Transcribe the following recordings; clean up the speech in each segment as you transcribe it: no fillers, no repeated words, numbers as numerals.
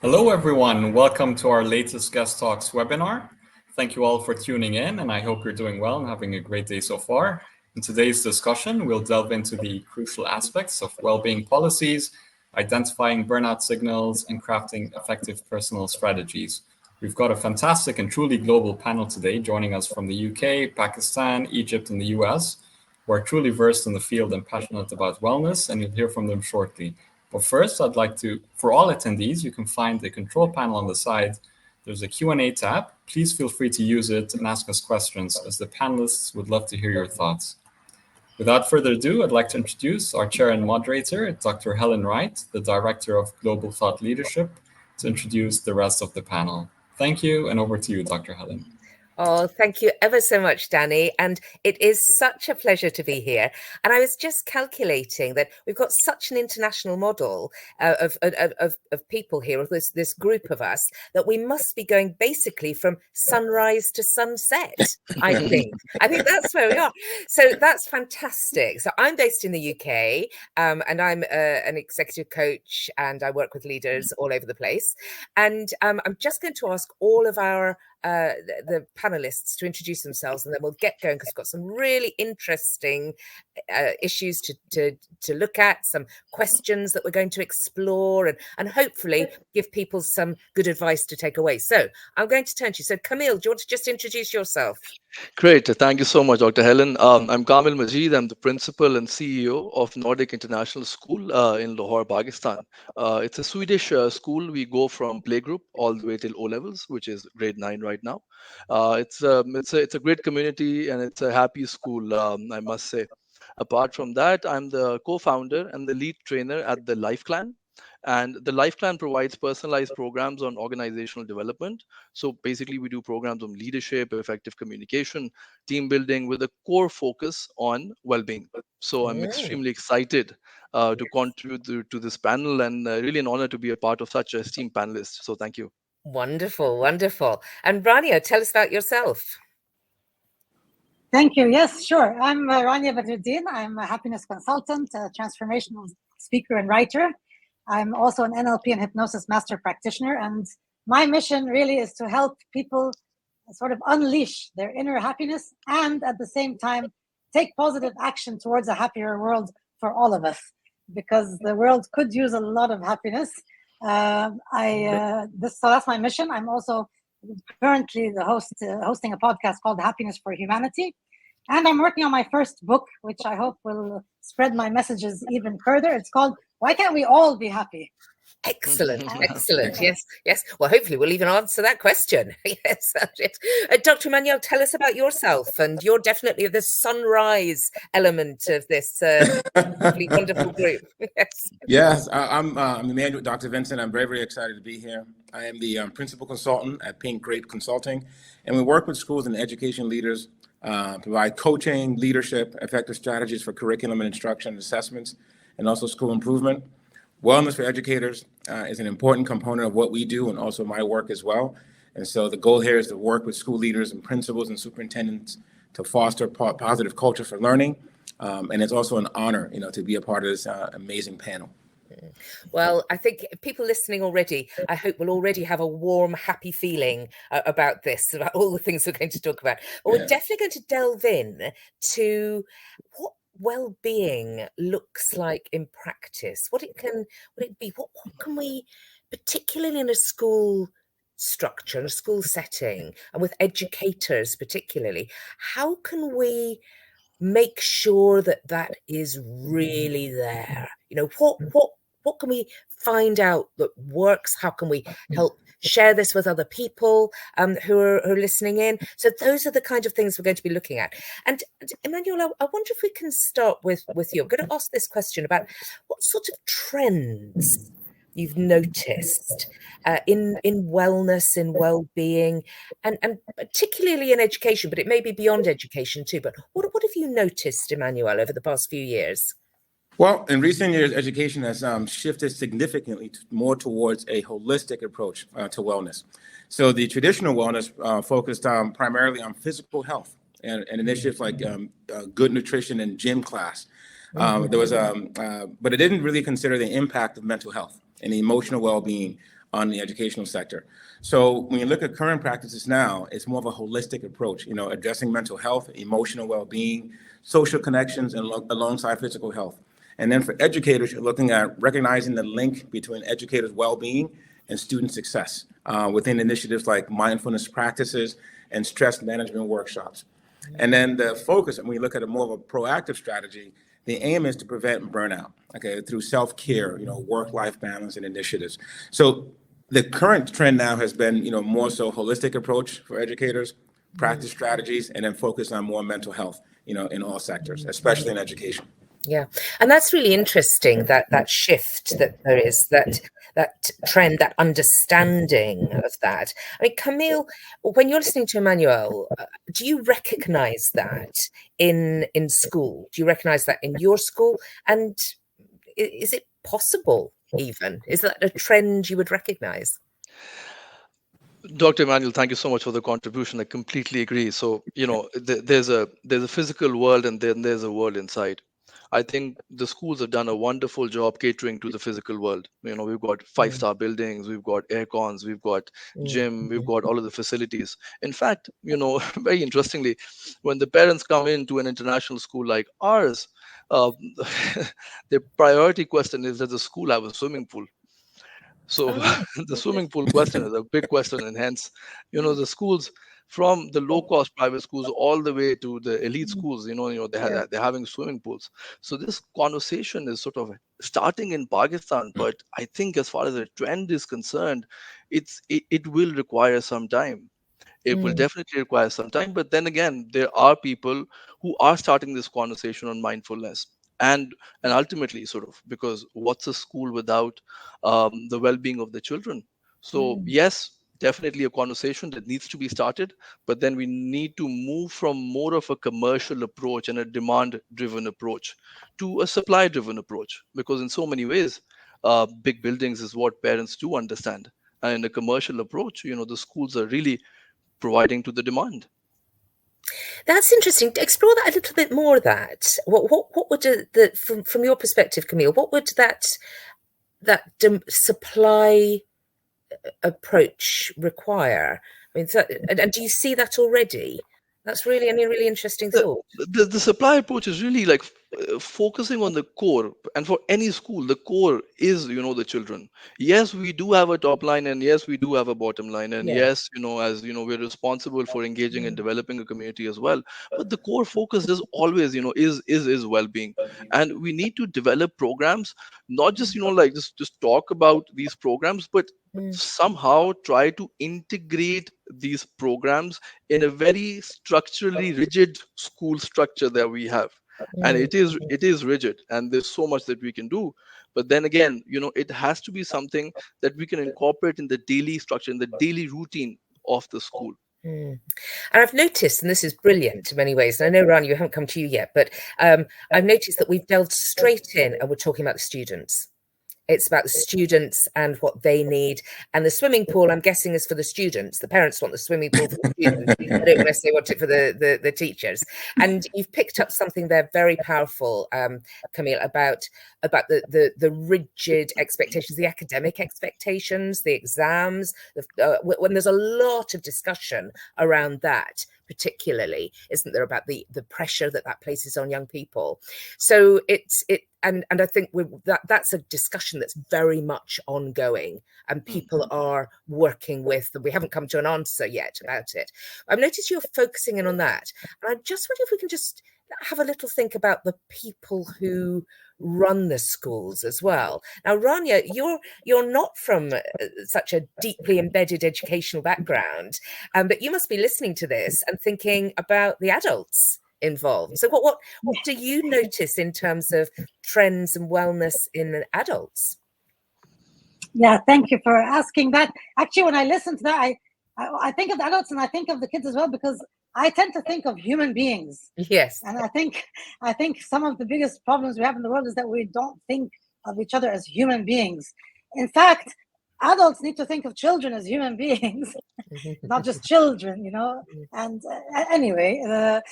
Hello, everyone. Welcome to our latest Guest Talks webinar. Thank you all for tuning in, and I hope you're doing well and having a great day so far. In today's discussion, we'll delve into the crucial aspects of well-being policies, identifying burnout signals, and crafting effective personal strategies. We've got a fantastic and truly global panel today joining us from the UK, Pakistan, Egypt, and the US, who are truly versed in the field and passionate about wellness, and you'll hear from them shortly. But first, I'd like to, for all attendees, you can find the control panel on the side. There's a Q&A tab. Please feel free to use it and ask us questions, as the panelists would love to hear your thoughts. Without further ado, I'd like to introduce our chair and moderator, Dr. Helen Wright, the Director of Global Thought Leadership, to introduce the rest of the panel. Thank you, and over to you, Dr. Helen. Oh, thank you ever so much, Danny. And it is such a pleasure to be here. And I was just calculating that we've got such an international model of people here, of this group of us, that we must be going basically from sunrise to sunset, I think. I think that's where we are. So that's fantastic. So I'm based in the UK, and I'm an executive coach, and I work with leaders all over the place. And I'm just going to ask all of our the panelists to introduce themselves, and then we'll get going because we've got some really interesting issues to look at, some questions that we're going to explore, and hopefully give people some good advice to take away. So I'm going to turn to you. So Camille, do you want to just introduce yourself? Great. Thank you so much, Dr. Helen. I'm Kamil Majid. I'm the principal and CEO of Nordic International School in Lahore, Pakistan. It's a Swedish school. We go from playgroup all the way till O levels, which is grade 9 right now. It's a great community, and it's a happy school, I must say. Apart from that, I'm the co-founder and the lead trainer at the Life Clan. And the Life Clan provides personalized programs on organizational development. So basically, we do programs on leadership, effective communication, team building, with a core focus on well-being. So I'm extremely excited to contribute to this panel, and really an honor to be a part of such a esteemed panelist. So thank you. Wonderful, wonderful. And Rania, tell us about yourself. Thank you. Yes, sure. I'm Rania Badruddin. I'm a happiness consultant, a transformational speaker and writer. I'm also an NLP and hypnosis master practitioner. And my mission really is to help people sort of unleash their inner happiness and at the same time take positive action towards a happier world for all of us, because the world could use a lot of happiness. So that's my mission. I'm also currently the hosting a podcast called Happiness for Humanity. And I'm working on my first book, which I hope will spread my messages even further. It's called Why Can't We All Be Happy? Excellent, excellent. Yes. Well, hopefully we'll even answer that question. Yes. Dr. Manuel, tell us about yourself. And you're definitely the sunrise element of this wonderful group. Yes, I'm Emmanuel, Dr. Vincent. I'm very, very excited to be here. I am the principal consultant at Pink Grape Consulting, and we work with schools and education leaders, provide coaching, leadership, effective strategies for curriculum and instruction and assessments, and also school improvement. Wellness for educators is an important component of what we do, and also my work as well. And so the goal here is to work with school leaders and principals and superintendents to foster positive culture for learning. And it's also an honor, to be a part of this amazing panel. Well, I think people listening already, I hope will already have a warm, happy feeling about this, about all the things we're going to talk about. But we're definitely going to delve in to what well-being looks like in practice, what it be, what can we, particularly in a school structure, in a school setting, and with educators particularly, how can we make sure that is really there? What can we find out that works? How can we help share this with other people who are listening in? So those are the kind of things we're going to be looking at. And Emmanuel, I wonder if we can start with you. I'm going to ask this question about what sort of trends you've noticed in wellness, in well-being, and particularly in education, but it may be beyond education too. But what have you noticed, Emmanuel, over the past few years? Well, in recent years, education has shifted significantly more towards a holistic approach to wellness. So the traditional wellness focused primarily on physical health and initiatives like good nutrition and gym class. But it didn't really consider the impact of mental health and emotional well-being on the educational sector. So when you look at current practices now, it's more of a holistic approach, addressing mental health, emotional well-being, social connections, and alongside physical health. And then for educators, you're looking at recognizing the link between educators' well-being and student success within initiatives like mindfulness practices and stress management workshops. And then the focus, when we look at a more of a proactive strategy, the aim is to prevent burnout, okay, through self-care, work-life balance and initiatives. So the current trend now has been, more so holistic approach for educators, practice strategies, and then focus on more mental health, in all sectors, especially in education. Yeah, and that's really interesting, that shift that there is, that trend, that understanding of that. I mean, Camille, when you're listening to Emmanuel, do you recognise that in school? Do you recognise that in your school? And is it possible even? Is that a trend you would recognise? Dr. Emmanuel, thank you so much for the contribution. I completely agree. So, there's a physical world and then there's a world inside. I think the schools have done a wonderful job catering to the physical world. We've got 5-star buildings, we've got air cons, we've got gym, we've got all of the facilities. In fact, very interestingly, when the parents come into an international school like ours, the priority question is, does the school have a swimming pool? So the swimming pool question is a big question, and hence, the schools, from the low-cost private schools all the way to the elite schools, they're having swimming pools. So this conversation is sort of starting in Pakistan, but I think as far as the trend is concerned, it will require some time. It will definitely require some time, but then again, there are people who are starting this conversation on mindfulness, and ultimately, sort of, because what's a school without the well-being of the children? So yes, definitely a conversation that needs to be started, but then we need to move from more of a commercial approach and a demand-driven approach to a supply-driven approach, because in so many ways, big buildings is what parents do understand, and in a commercial approach, the schools are really providing to the demand. That's interesting. Explore that a little bit more. That what would from your perspective, Camille? What would that supply approach require? I mean, and do you see that already? That's really a really interesting thought. The supply approach is really like focusing on the core, and for any school, the core is the children. Yes, we do have a top line, and yes, we do have a bottom line, and yes, as we're responsible for engaging and developing a community as well. But the core focus is always is well-being, and we need to develop programs, not just like just talk about these programs, but somehow try to integrate these programs in a very structurally rigid school structure that we have. And it is rigid, and there's so much that we can do, but then again, it has to be something that we can incorporate in the daily structure, in the daily routine of the school. And I've noticed, and this is brilliant in many ways, and I know, Ran, you haven't come to you yet, but I've noticed that we've delved straight in and we're talking about the students. It's about the students and what they need. And the swimming pool, I'm guessing, is for the students. The parents want the swimming pool for the students. I don't necessarily want it for the teachers. And you've picked up something there very powerful, Camille, about the rigid expectations, the academic expectations, the exams, when there's a lot of discussion around that, particularly, isn't there, about the pressure that places on young people. So and I think that's a discussion that's very much ongoing, and people are working with, and we haven't come to an answer yet about it. I've noticed you're focusing in on that, and I just wonder if we can just have a little think about the people who run the schools as well. Now, Rania, you're not from such a deeply embedded educational background, but you must be listening to this and thinking about the adults involved. So what do you notice in terms of trends and wellness in adults? Yeah, thank you for asking that. Actually, when I listen to that, I think of the adults and I think of the kids as well, because I tend to think of human beings. Yes. And I think some of the biggest problems we have in the world is that we don't think of each other as human beings. In fact, adults need to think of children as human beings, not just children, And anyway,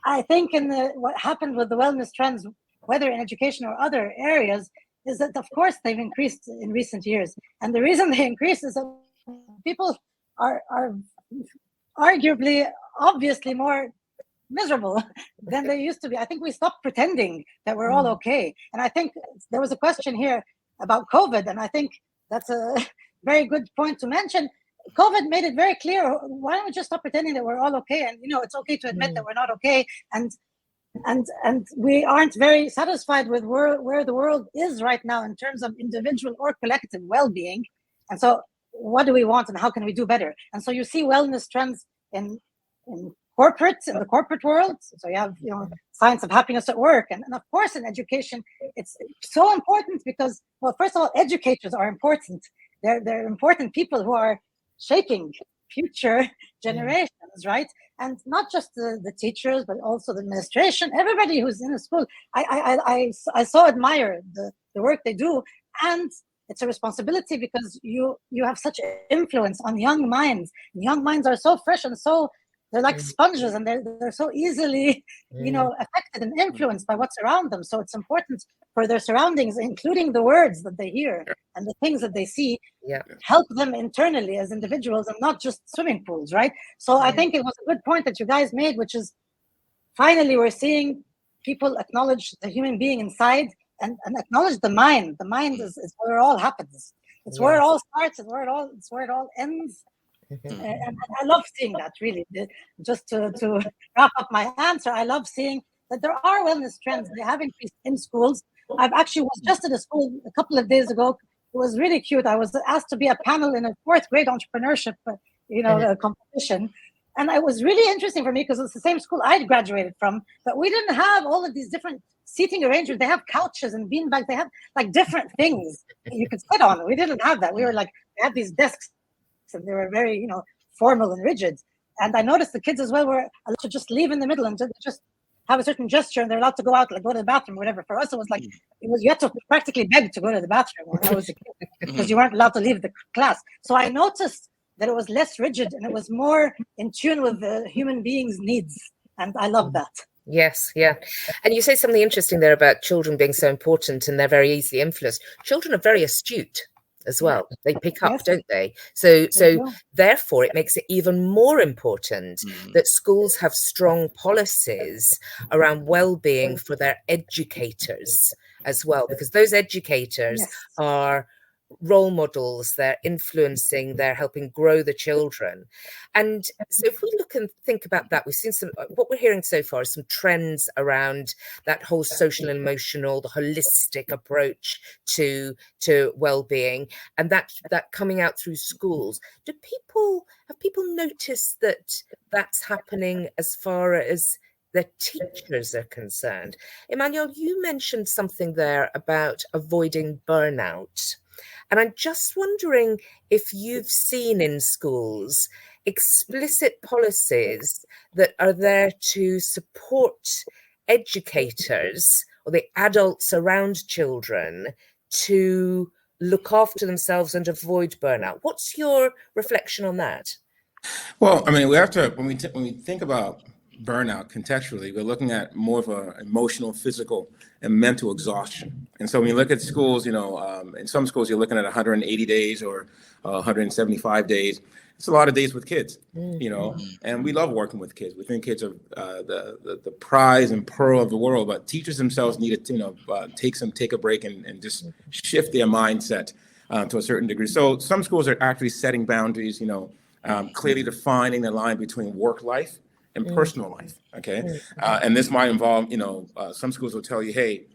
I think what happened with the wellness trends, whether in education or other areas, is that, of course, they've increased in recent years. And the reason they increased is that people are arguably, obviously more miserable than they used to be. I think we stopped pretending that we're all okay. And I think there was a question here about COVID, and I think that's a very good point to mention. COVID made it very clear. Why don't we just stop pretending that we're all okay? And it's okay to admit that we're not okay. And we aren't very satisfied with where the world is right now in terms of individual or collective well-being. And so, what do we want, and how can we do better? And so, you see wellness trends in the corporate world. So you have science of happiness at work, and of course in education, it's so important because, well, first of all, educators are important. They're important people who are shaping future generations, right? And not just the teachers, but also the administration, everybody who's in a school. I so admire the work they do, and it's a responsibility because you have such influence on young minds. Young minds are so fresh and they're like sponges, and they're so easily affected and influenced by what's around them. So it's important for their surroundings, including the words that they hear and the things that they see, help them internally as individuals and not just swimming pools, right? So I think it was a good point that you guys made, which is finally we're seeing people acknowledge the human being inside and acknowledge the mind. The mind is where it all happens. It's where it all starts, it's where it all ends. And I love seeing that, really. Just to wrap up my answer, I love seeing that there are wellness trends. They have increased in schools. I've actually was just at a school a couple of days ago. It was really cute. I was asked to be a panel in a 4th grade entrepreneurship, competition. And it was really interesting for me because it's the same school I'd graduated from, but we didn't have all of these different seating arrangements. They have couches and beanbags. They have like different things you could sit on. We didn't have that. We were like, they had these desks, and they were very, formal and rigid. And I noticed the kids as well were allowed to just leave in the middle and just have a certain gesture, and they're allowed to go out, like go to the bathroom or whatever. For us, it was like, you had to practically beg to go to the bathroom when I was a kid because you weren't allowed to leave the class. So I noticed that it was less rigid and it was more in tune with the human being's needs. And I love that. Yes, yeah. And you say something interesting there about children being so important and they're very easily influenced. Children are very astute as well. They pick up, don't they? So therefore it makes it even more important that schools have strong policies around well-being for their educators as well, because those educators are role models, they're influencing, they're helping grow the children. And so if we look and think about that, we've seen what we're hearing so far is some trends around that whole social and emotional, the holistic approach to well-being, and that coming out through schools. Have people noticed that that's happening as far as the teachers are concerned? Emmanuel, you mentioned something there about avoiding burnout. And I'm just wondering if you've seen in schools explicit policies that are there to support educators or the adults around children to look after themselves and avoid burnout. What's your reflection on that? Well, I mean, we have to, when we think about burnout contextually, we're looking at more of an emotional, physical, and mental exhaustion. And so when you look at schools, in some schools, you're looking at 180 days or 175 days. It's a lot of days with kids, and we love working with kids. We think kids are the prize and pearl of the world, but teachers themselves need to, take a break and just shift their mindset to a certain degree. So some schools are actually setting boundaries, clearly defining the line between work life and personal life. Okay. And this might involve, some schools will tell you, hey,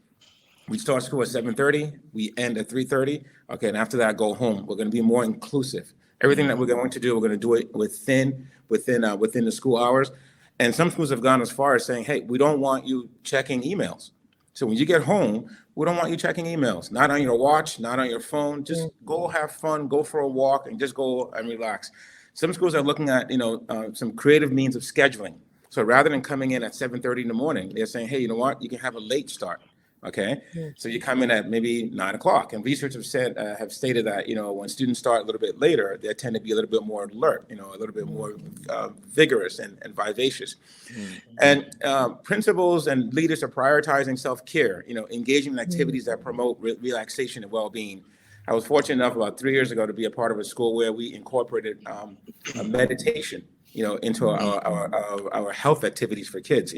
we start school at 7:30, we end at 3:30. Okay. And after that, go home. We're going to be more inclusive. Everything that we're going to do, we're going to do it within the school hours. And some schools have gone as far as saying, hey, we don't want you checking emails. So when you get home, we don't want you checking emails, not on your watch, not on your phone. Just go have fun, go for a walk, and just go and relax. Some schools are looking at, some creative means of scheduling. So rather than coming in at 7:30 in the morning, they're saying, hey, you know what? You can have a late start, Okay, so you come in at maybe 9 o'clock, and research have stated that when students start a little bit later, they tend to be a little bit more alert, a little bit more vigorous and vivacious. And principals and leaders are prioritizing self-care, engaging in activities that promote relaxation and well-being. I was fortunate enough about 3 years ago to be a part of a school where we incorporated a meditation, into our health activities for kids.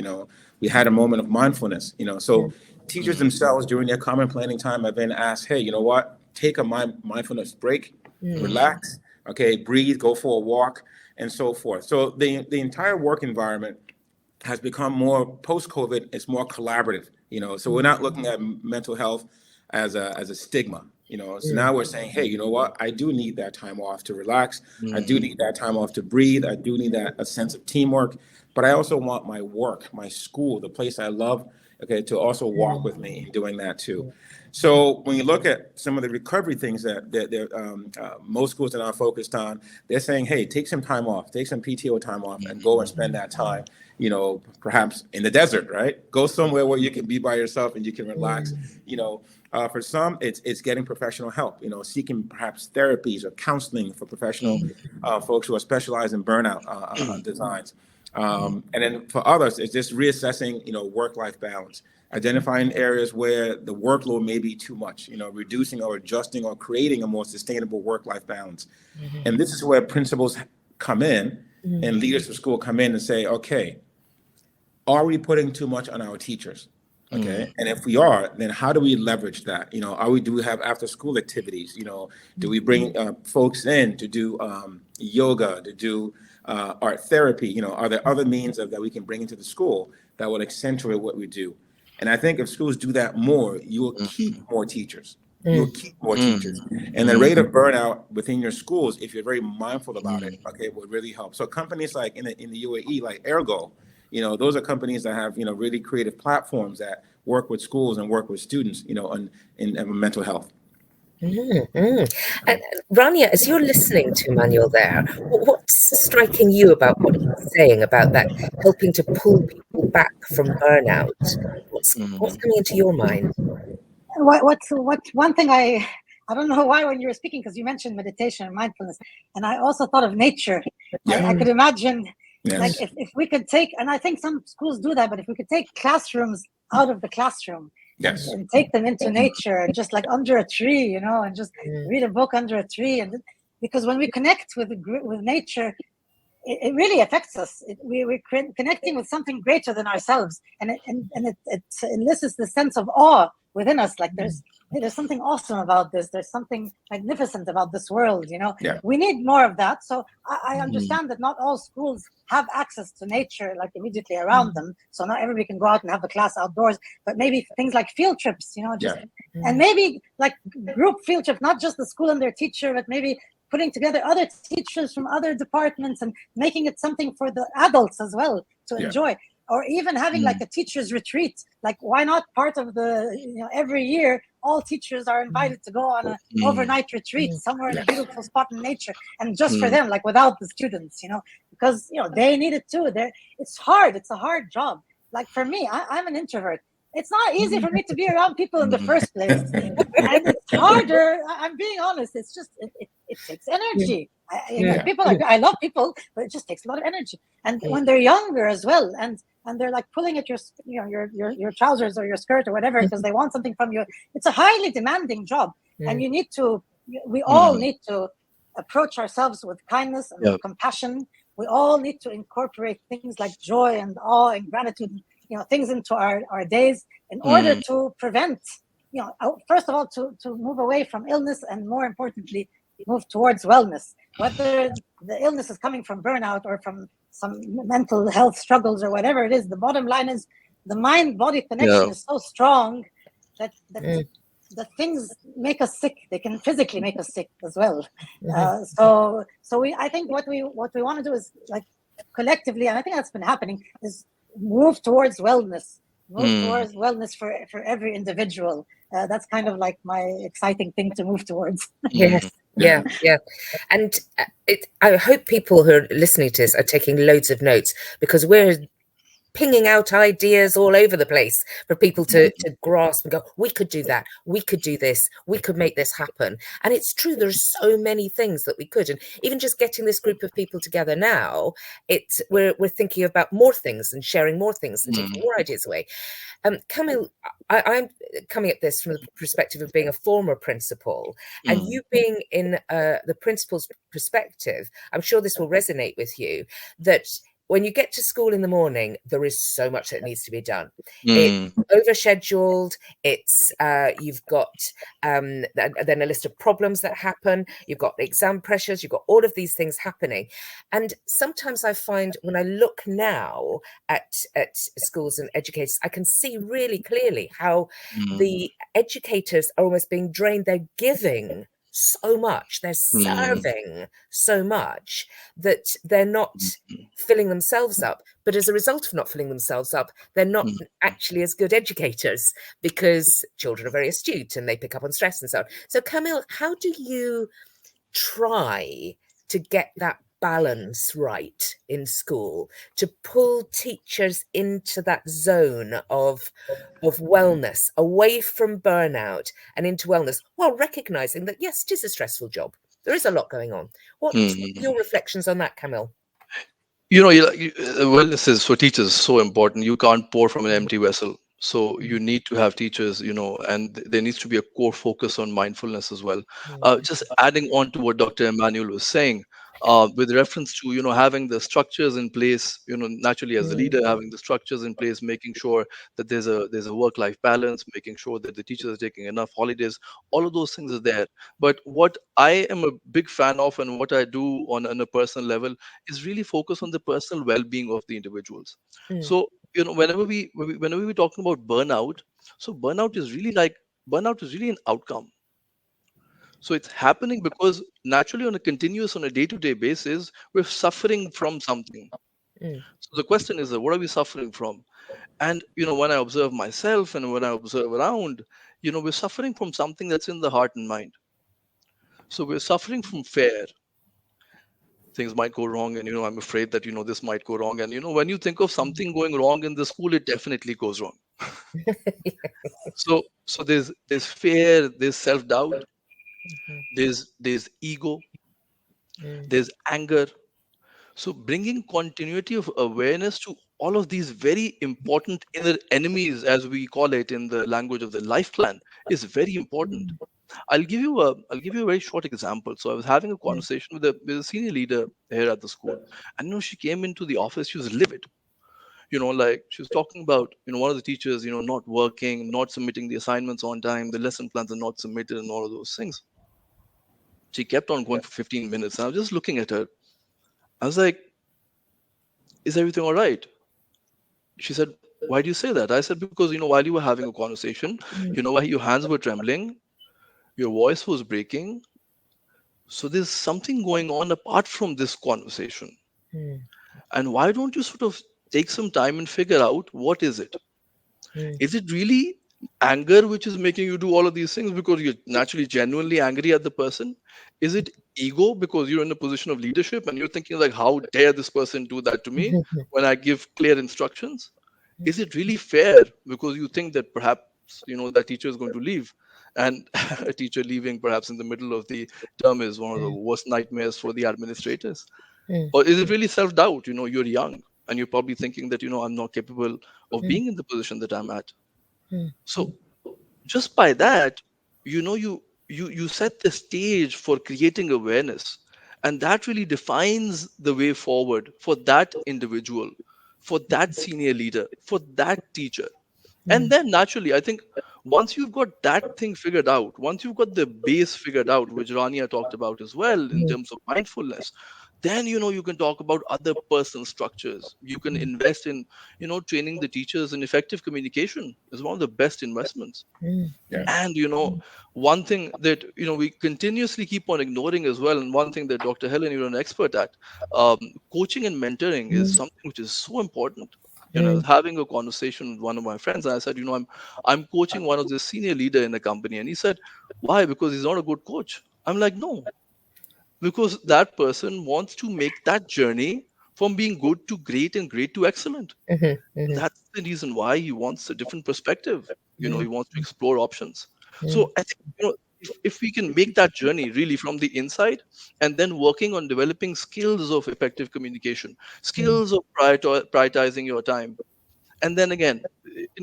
We had a moment of mindfulness, so teachers themselves during their common planning time have been asked, hey, you know what, take a mindfulness break, relax, okay, breathe, go for a walk, and so forth. So the entire work environment has become more post-COVID, it's more collaborative, so we're not looking at mental health as a stigma. So now we're saying, hey, you know what? I do need that time off to relax. I do need that time off to breathe. I do need a sense of teamwork. But I also want my work, my school, the place I love, okay, to also walk with me in doing that too. So when you look at some of the recovery things that most schools are now focused on, they're saying, hey, take some time off, take some PTO time off, and go and spend that time, perhaps in the desert, right? Go somewhere where you can be by yourself and you can relax, For some, it's getting professional help, seeking perhaps therapies or counseling for professional folks who are specialized in burnout designs. And then for others, it's just reassessing, work-life balance, identifying areas where the workload may be too much, reducing or adjusting or creating a more sustainable work-life balance. And this is where principals come in and leaders of school come in and say, okay, are we putting too much on our teachers? Okay. And if we are, then how do we leverage that? Do we have after school activities? Do we bring folks in to do yoga, to do art therapy? Are there other means that we can bring into the school that will accentuate what we do? And I think if schools do that more, you will keep more teachers. You'll keep more teachers. And the rate of burnout within your schools, if you're very mindful about it, okay, will really help. So companies like in the UAE, like Ergo, those are companies that have, really creative platforms that work with schools and work with students, in mental health. And Rania, as you're listening to Manuel there, what's striking you about what he's saying about that helping to pull people back from burnout? What's coming into your mind? What's one thing I don't know why when you were speaking, because you mentioned meditation and mindfulness, and I also thought of nature. I could imagine. Yes. Like if we could take, and I think some schools do that, but if we could take classrooms out of the classroom and take them into nature, just like under a tree, and just read a book under a tree. And because when we connect with nature, it really affects us. We're connecting with something greater than ourselves. And it elicits the sense of awe within us. Like there's something awesome about this. There's something magnificent about this world, We need more of that. So I understand that not all schools have access to nature like immediately around them. So not everybody can go out and have a class outdoors, but maybe things like field trips, and maybe like group field trips, not just the school and their teacher, but maybe putting together other teachers from other departments and making it something for the adults as well to enjoy. Or even having like a teacher's retreat. Like, why not part of the, every year, all teachers are invited to go on an overnight retreat somewhere in a beautiful spot in nature. And just for them, like without the students, because, they need it too. It's hard. It's a hard job. Like for me, I'm an introvert. It's not easy for me to be around people in the first place. And it's harder. I'm being honest. It's just, it takes energy. I love people, but it just takes a lot of energy. And when they're younger as well, and they're like pulling at your trousers or your skirt or whatever, because they want something from you. It's a highly demanding job. And we all need to approach ourselves with kindness and with compassion. We all need to incorporate things like joy and awe and gratitude, things into our days in order to prevent, first of all, to move away from illness, and more importantly, move towards wellness. Whether the illness is coming from burnout or from some mental health struggles or whatever it is, the bottom line is the mind-body connection is so strong that the things make us sick. They can physically make us sick as well. I think what we want to do is, like, collectively, and I think that's been happening, is move towards wellness. Towards wellness for every individual. That's kind of like my exciting thing to move towards. Yes. Yeah. And I hope people who are listening to this are taking loads of notes, because we're pinging out ideas all over the place for people to grasp and go, we could do that, we could do this, we could make this happen. And it's true, there's so many things that we could. And even just getting this group of people together now, we're thinking about more things and sharing more things and taking more ideas away. Camille, I'm coming at this from the perspective of being a former principal, and you being in the principal's perspective, I'm sure this will resonate with you, that when you get to school in the morning, there is so much that needs to be done. It's overscheduled. It's you've got then a list of problems that happen. You've got exam pressures. You've got all of these things happening. And sometimes I find when I look now at schools and educators, I can see really clearly how the educators are almost being drained. They're giving so much, they're serving so much that they're not filling themselves up. But as a result of not filling themselves up, they're not actually as good educators, because children are very astute and they pick up on stress and so on. So Camille, how do you try to get that balance right in school, to pull teachers into that zone of wellness, away from burnout and into wellness, while recognizing that, yes, it is a stressful job. There is a lot going on. What are your reflections on that, Camille? Wellness is for teachers so important. You can't pour from an empty vessel. So you need to have teachers, and there needs to be a core focus on mindfulness as well. Just adding on to what Dr. Emmanuel was saying, with reference to, having the structures in place, naturally as a leader, having the structures in place, making sure that there's a work-life balance, making sure that the teachers are taking enough holidays, all of those things are there. But what I am a big fan of, and what I do on a personal level, is really focus on the personal well-being of the individuals. So whenever we're talking about burnout, so burnout is really an outcome. So it's happening because naturally on a day-to-day basis, we're suffering from something. So the question is, what are we suffering from? And when I observe myself and when I observe around, we're suffering from something that's in the heart and mind. So we're suffering from fear. Things might go wrong, and I'm afraid that this might go wrong. And when you think of something going wrong in the school, it definitely goes wrong. So there's fear, there's self-doubt, there's ego, there's anger. So bringing continuity of awareness to all of these very important inner enemies, as we call it in the language of the life plan, is very important. I'll give you a very short example. So I was having a conversation with a senior leader here at the school, and she came into the office. She was livid. Like she was talking about one of the teachers not working, not submitting the assignments on time, the lesson plans are not submitted, and all of those things. She kept on going for 15 minutes. And I was just looking at her. I was like, is everything all right? She said, why do you say that? I said, because while you were having a conversation, why your hands were trembling, your voice was breaking. So there's something going on apart from this conversation. And why don't you sort of take some time and figure out, what is it? Is it really anger which is making you do all of these things because you're naturally genuinely angry at the person? Is it ego because you're in a position of leadership and you're thinking like, how dare this person do that to me when I give clear instructions? Is it really fair because you think that perhaps that teacher is going to leave, and a teacher leaving perhaps in the middle of the term is one of the worst nightmares for the administrators? Or is it really self-doubt? You're young and you're probably thinking that I'm not capable of being in the position that I'm at. So just by that, you set the stage for creating awareness, and that really defines the way forward for that individual, for that senior leader, for that teacher. And then naturally, I think once you've got that thing figured out, once you've got the base figured out, which Rania talked about as well in terms of mindfulness, then you can talk about other personal structures. You can invest in training the teachers in effective communication is one of the best investments. And one thing that we continuously keep on ignoring as well, and one thing that Dr. Helen, you're an expert at, coaching and mentoring is something which is so important. I was having a conversation with one of my friends, and I said, I'm coaching one of the senior leader in the company, and he said, why? Because he's not a good coach. I'm like, no, because that person wants to make that journey from being good to great and great to excellent. Mm-hmm. That's the reason why he wants a different perspective. He Mm-hmm. wants to explore options. So I think, if we can make that journey really from the inside, and then working on developing skills of effective communication, skills of prioritizing your time, and then again,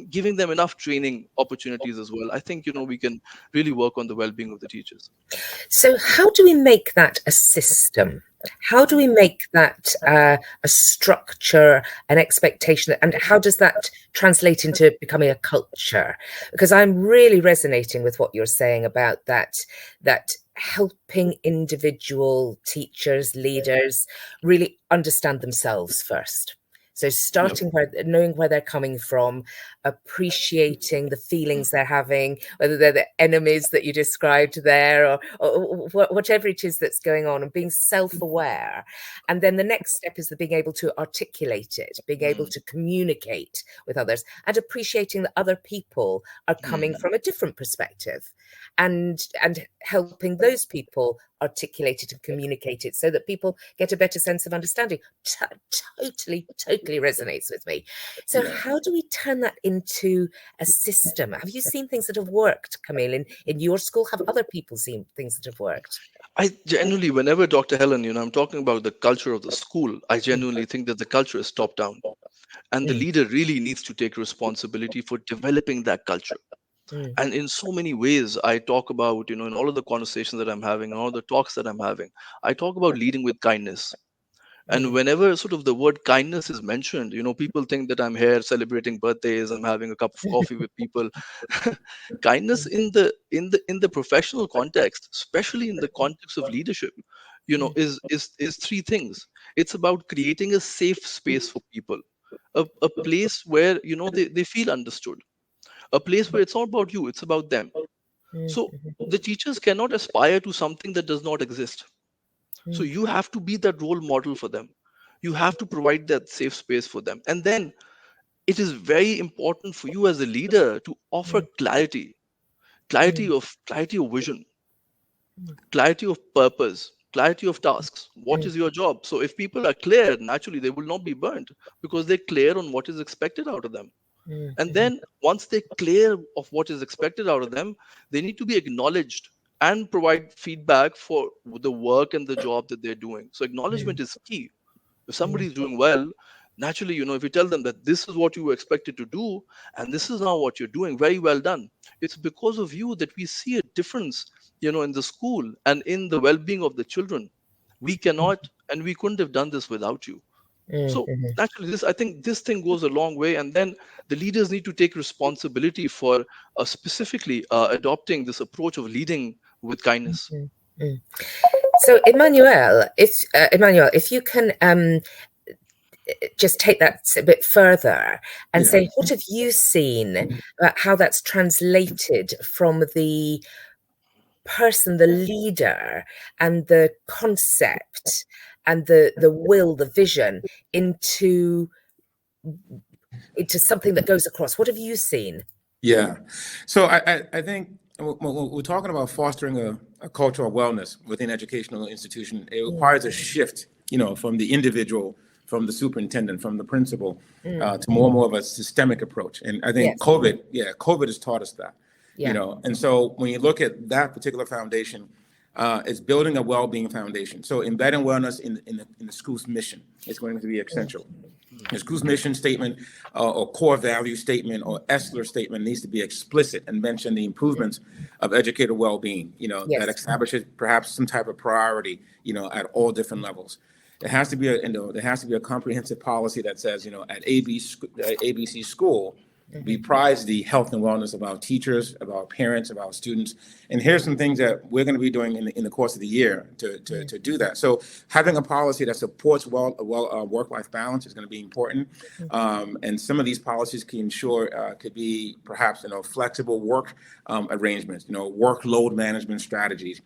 giving them enough training opportunities as well, I think, we can really work on the well-being of the teachers. So how do we make that a system? How do we make that a structure, an expectation, and how does that translate into becoming a culture? Because I'm really resonating with what you're saying about that helping individual teachers, leaders really understand themselves first. So starting knowing where they're coming from, appreciating the feelings they're having, whether they're the enemies that you described there, or whatever it is that's going on, and being self-aware. And then the next step is the being able to articulate it, being able to communicate with others, and appreciating that other people are coming from a different perspective, and helping those people articulate it and communicate it so that people get a better sense of understanding. Totally resonates with me. So how do we turn that into a system? Have you seen things that have worked, Camille, in your school? Have other people seen things that have worked? I genuinely, whenever Dr. Helen, I'm talking about the culture of the school, I genuinely think that the culture is top down, and the leader really needs to take responsibility for developing that culture. And in so many ways, I talk about, in all of the conversations that I'm having, and all the talks that I'm having, I talk about leading with kindness. And whenever sort of the word kindness is mentioned, people think that I'm here celebrating birthdays, I'm having a cup of coffee with people. Kindness in the professional context, especially in the context of leadership, is three things. It's about creating a safe space for people, a place where they feel understood, a place where it's not about you, it's about them. So the teachers cannot aspire to something that does not exist. So you have to be that role model for them. You have to provide that safe space for them. And then it is very important for you as a leader to offer clarity of vision, clarity of purpose, clarity of tasks. What is your job? So if people are clear, naturally they will not be burnt because they're clear on what is expected out of them. And then once they're clear of what is expected out of them, they need to be acknowledged and provide feedback for the work and the job that they're doing. So acknowledgement is key. If somebody is doing well, naturally, if you tell them that this is what you were expected to do and this is now what you're doing, very well done. It's because of you that we see a difference, in the school and in the well-being of the children. We cannot and we couldn't have done this without you. So naturally, I think this thing goes a long way, and then the leaders need to take responsibility for specifically adopting this approach of leading with kindness. So, Emmanuel, if you can just take that a bit further and say, what have you seen about how that's translated from the person, the leader, and the concept and the will, the vision into something that goes across? What have you seen? Yeah. So I think when we're talking about fostering a culture of wellness within educational institution, it requires a shift, from the individual, from the superintendent, from the principal, to more and more of a systemic approach. And I think COVID has taught us that, and so when you look at that particular foundation, it's building a well-being foundation. So embedding wellness in the school's mission is going to be essential. The school's mission statement or core value statement or ESLER statement needs to be explicit and mention the improvements of educator well-being, that establishes perhaps some type of priority, at all different levels. There has to be a comprehensive policy that says, at ABC school, we prize the health and wellness of our teachers, of our parents, of our students. And here's some things that we're going to be doing in the course of the year to do that. So having a policy that supports work-life balance is going to be important. And some of these policies can ensure could be perhaps flexible work arrangements, workload management strategies,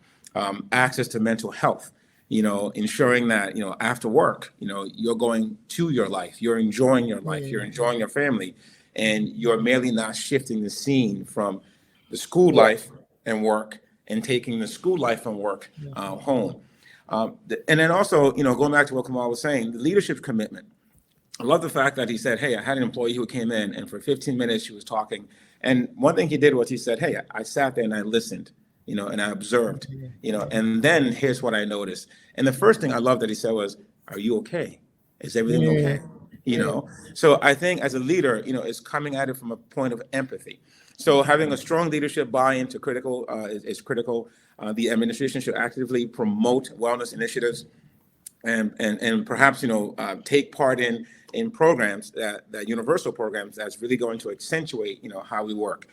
access to mental health. Ensuring that, after work, you're going to your life, you're enjoying your life, you're enjoying your family, and you're merely not shifting the scene from the school life and work and taking the school life and work home. And then also, going back to what Kamal was saying, the leadership commitment. I love the fact that he said, hey, I had an employee who came in and for 15 minutes she was talking. And one thing he did was he said, hey, I sat there and I listened, and I observed, and then here's what I noticed. And the first thing I love that he said was, are you okay? Is everything okay? So I think as a leader, it's coming at it from a point of empathy. So having a strong leadership buy-in to critical is critical. The administration should actively promote wellness initiatives and perhaps take part in programs that universal programs that's really going to accentuate how we work.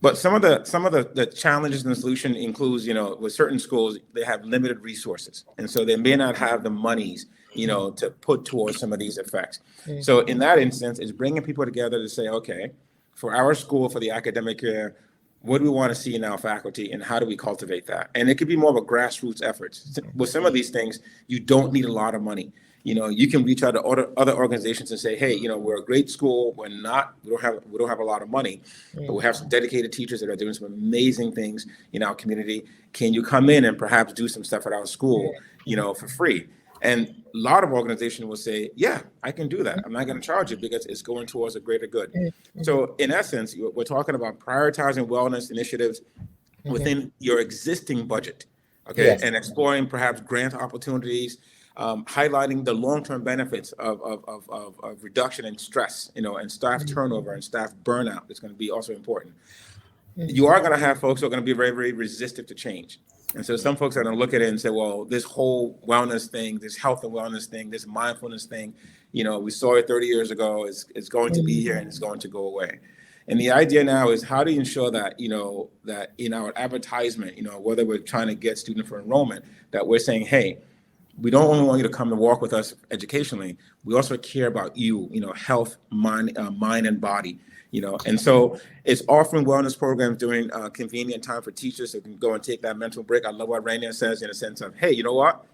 But some of the challenges in the solution includes with certain schools they have limited resources, and so they may not have the monies to put towards some of these effects. So in that instance, it's bringing people together to say, okay, for our school, for the academic year, what do we want to see in our faculty, and how do we cultivate that? And it could be more of a grassroots effort. With some of these things, you don't need a lot of money. You can reach out to other organizations and say, hey, we're a great school. We don't have a lot of money, but we have some dedicated teachers that are doing some amazing things in our community. Can you come in and perhaps do some stuff at our school, for free? And a lot of organizations will say, yeah, I can do that. I'm not going to charge it because it's going towards a greater good. So in essence, we're talking about prioritizing wellness initiatives within your existing budget, okay, yes. And exploring perhaps grant opportunities, highlighting the long-term benefits of reduction in stress, and staff turnover and staff burnout is going to be also important. You are going to have folks who are going to be very, very resistant to change. And so some folks are going to look at it and say, well, this whole wellness thing, this health and wellness thing, this mindfulness thing, we saw it 30 years ago, it's going to be here and it's going to go away. And the idea now is how do you ensure that, that in our advertisement, whether we're trying to get student for enrollment, that we're saying, hey, we don't only want you to come and walk with us educationally, we also care about you, health, mind and body. And so it's offering wellness programs during convenient time for teachers so they can go and take that mental break. I love what Rainier says in a sense of, hey, you know what?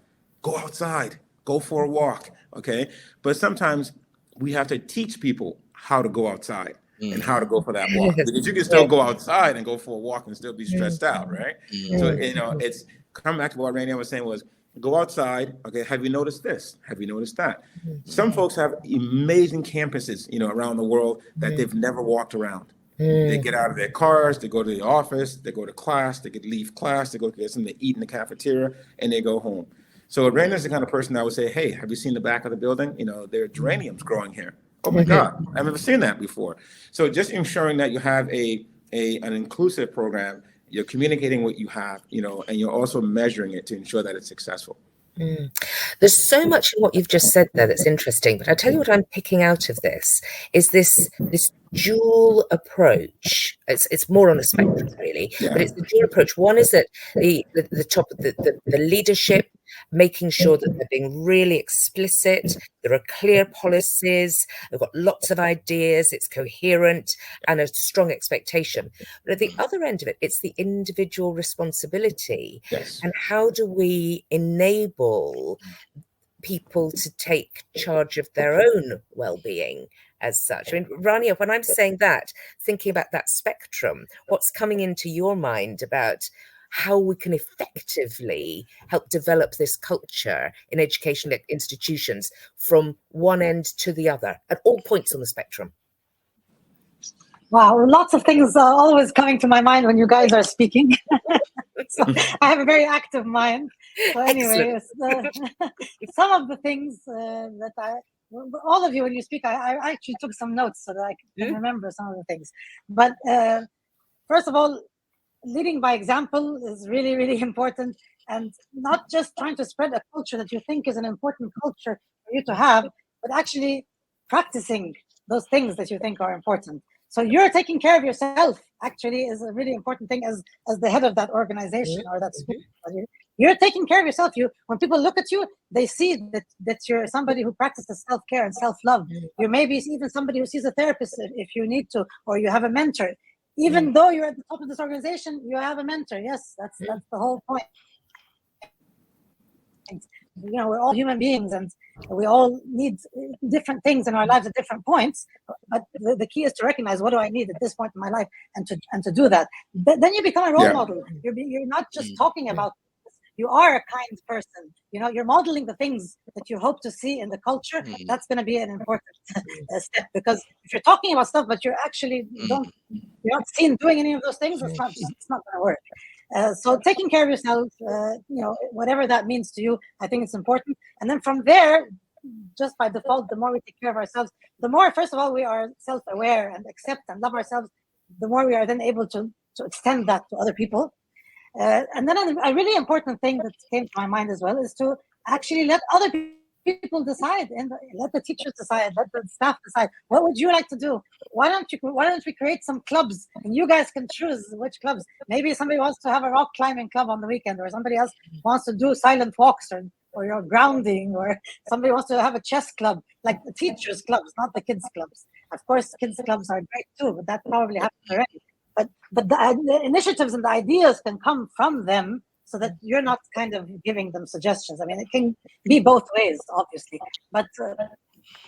Go outside, go for a walk, okay? But sometimes we have to teach people how to go outside and how to go for that walk. Because you can still go outside and go for a walk and still be stressed out, right? So, it's coming back to what Rainier was saying was, go outside. Okay, have you noticed this? Have you noticed that? Some folks have amazing campuses, around the world that they've never walked around. They get out of their cars, they go to the office, they go to class, they could leave class, they go get something to eat in the cafeteria, and they go home. So Raina's the kind of person that would say, hey, have you seen the back of the building? There are geraniums growing here. Oh my God, I've never seen that before. So just ensuring that you have an inclusive program, you're communicating what you have, and you're also measuring it to ensure that it's successful. There's so much in what you've just said there that's interesting, but I tell you what I'm picking out of this is this dual approach. It's more on a spectrum really, but it's the dual approach. One is that the top of the leadership, making sure that they're being really explicit, there are clear policies, they've got lots of ideas, it's coherent and a strong expectation. But at the other end of it, it's the individual responsibility. Yes. And how do we enable people to take charge of their own well-being as such? I mean, Rania, when I'm saying that, thinking about that spectrum, what's coming into your mind about how we can effectively help develop this culture in education institutions from one end to the other at all points on the spectrum? Wow, lots of things are always coming to my mind when you guys are speaking. So I have a very active mind. So anyway, some of the things that all of you, when you speak, I actually took some notes so that I can remember some of the things. But first of all, leading by example is really, really important, and not just trying to spread a culture that you think is an important culture for you to have, but actually practicing those things that you think are important. So you're taking care of yourself actually is a really important thing as the head of that organization or that school. You're taking care of yourself. When people look at you, they see that you're somebody who practices self-care and self-love. You're maybe even somebody who sees a therapist if you need to, or you have a mentor. Even though you're at the top of this organization, you have a mentor. Yes, that's the whole point. We're all human beings and we all need different things in our lives at different points. But the key is to recognize what do I need at this point in my life and to do that. Then you become a role model. You're not just talking about this, you are a kind person. You're modeling the things that you hope to see in the culture. That's going to be an important step, because if you're talking about stuff but you're actually you're not seen doing any of those things, it's not going to work. So taking care of yourself, whatever that means to you, I think it's important. And then from there, just by default, the more we take care of ourselves, the more, first of all, we are self-aware and accept and love ourselves, the more we are then able to extend that to other people. And then a really important thing that came to my mind as well is to actually let other people decide, and let the teachers decide, let the staff decide. What would you like to do? Why don't we create some clubs, and you guys can choose which clubs? Maybe somebody wants to have a rock climbing club on the weekend, or somebody else wants to do silent walks, or your grounding, or somebody wants to have a chess club, like the teachers' clubs, not the kids' clubs. Of course, kids' clubs are great too, but that probably happens already. But the initiatives and the ideas can come from them, so that you're not kind of giving them suggestions. I mean, it can be both ways, obviously. But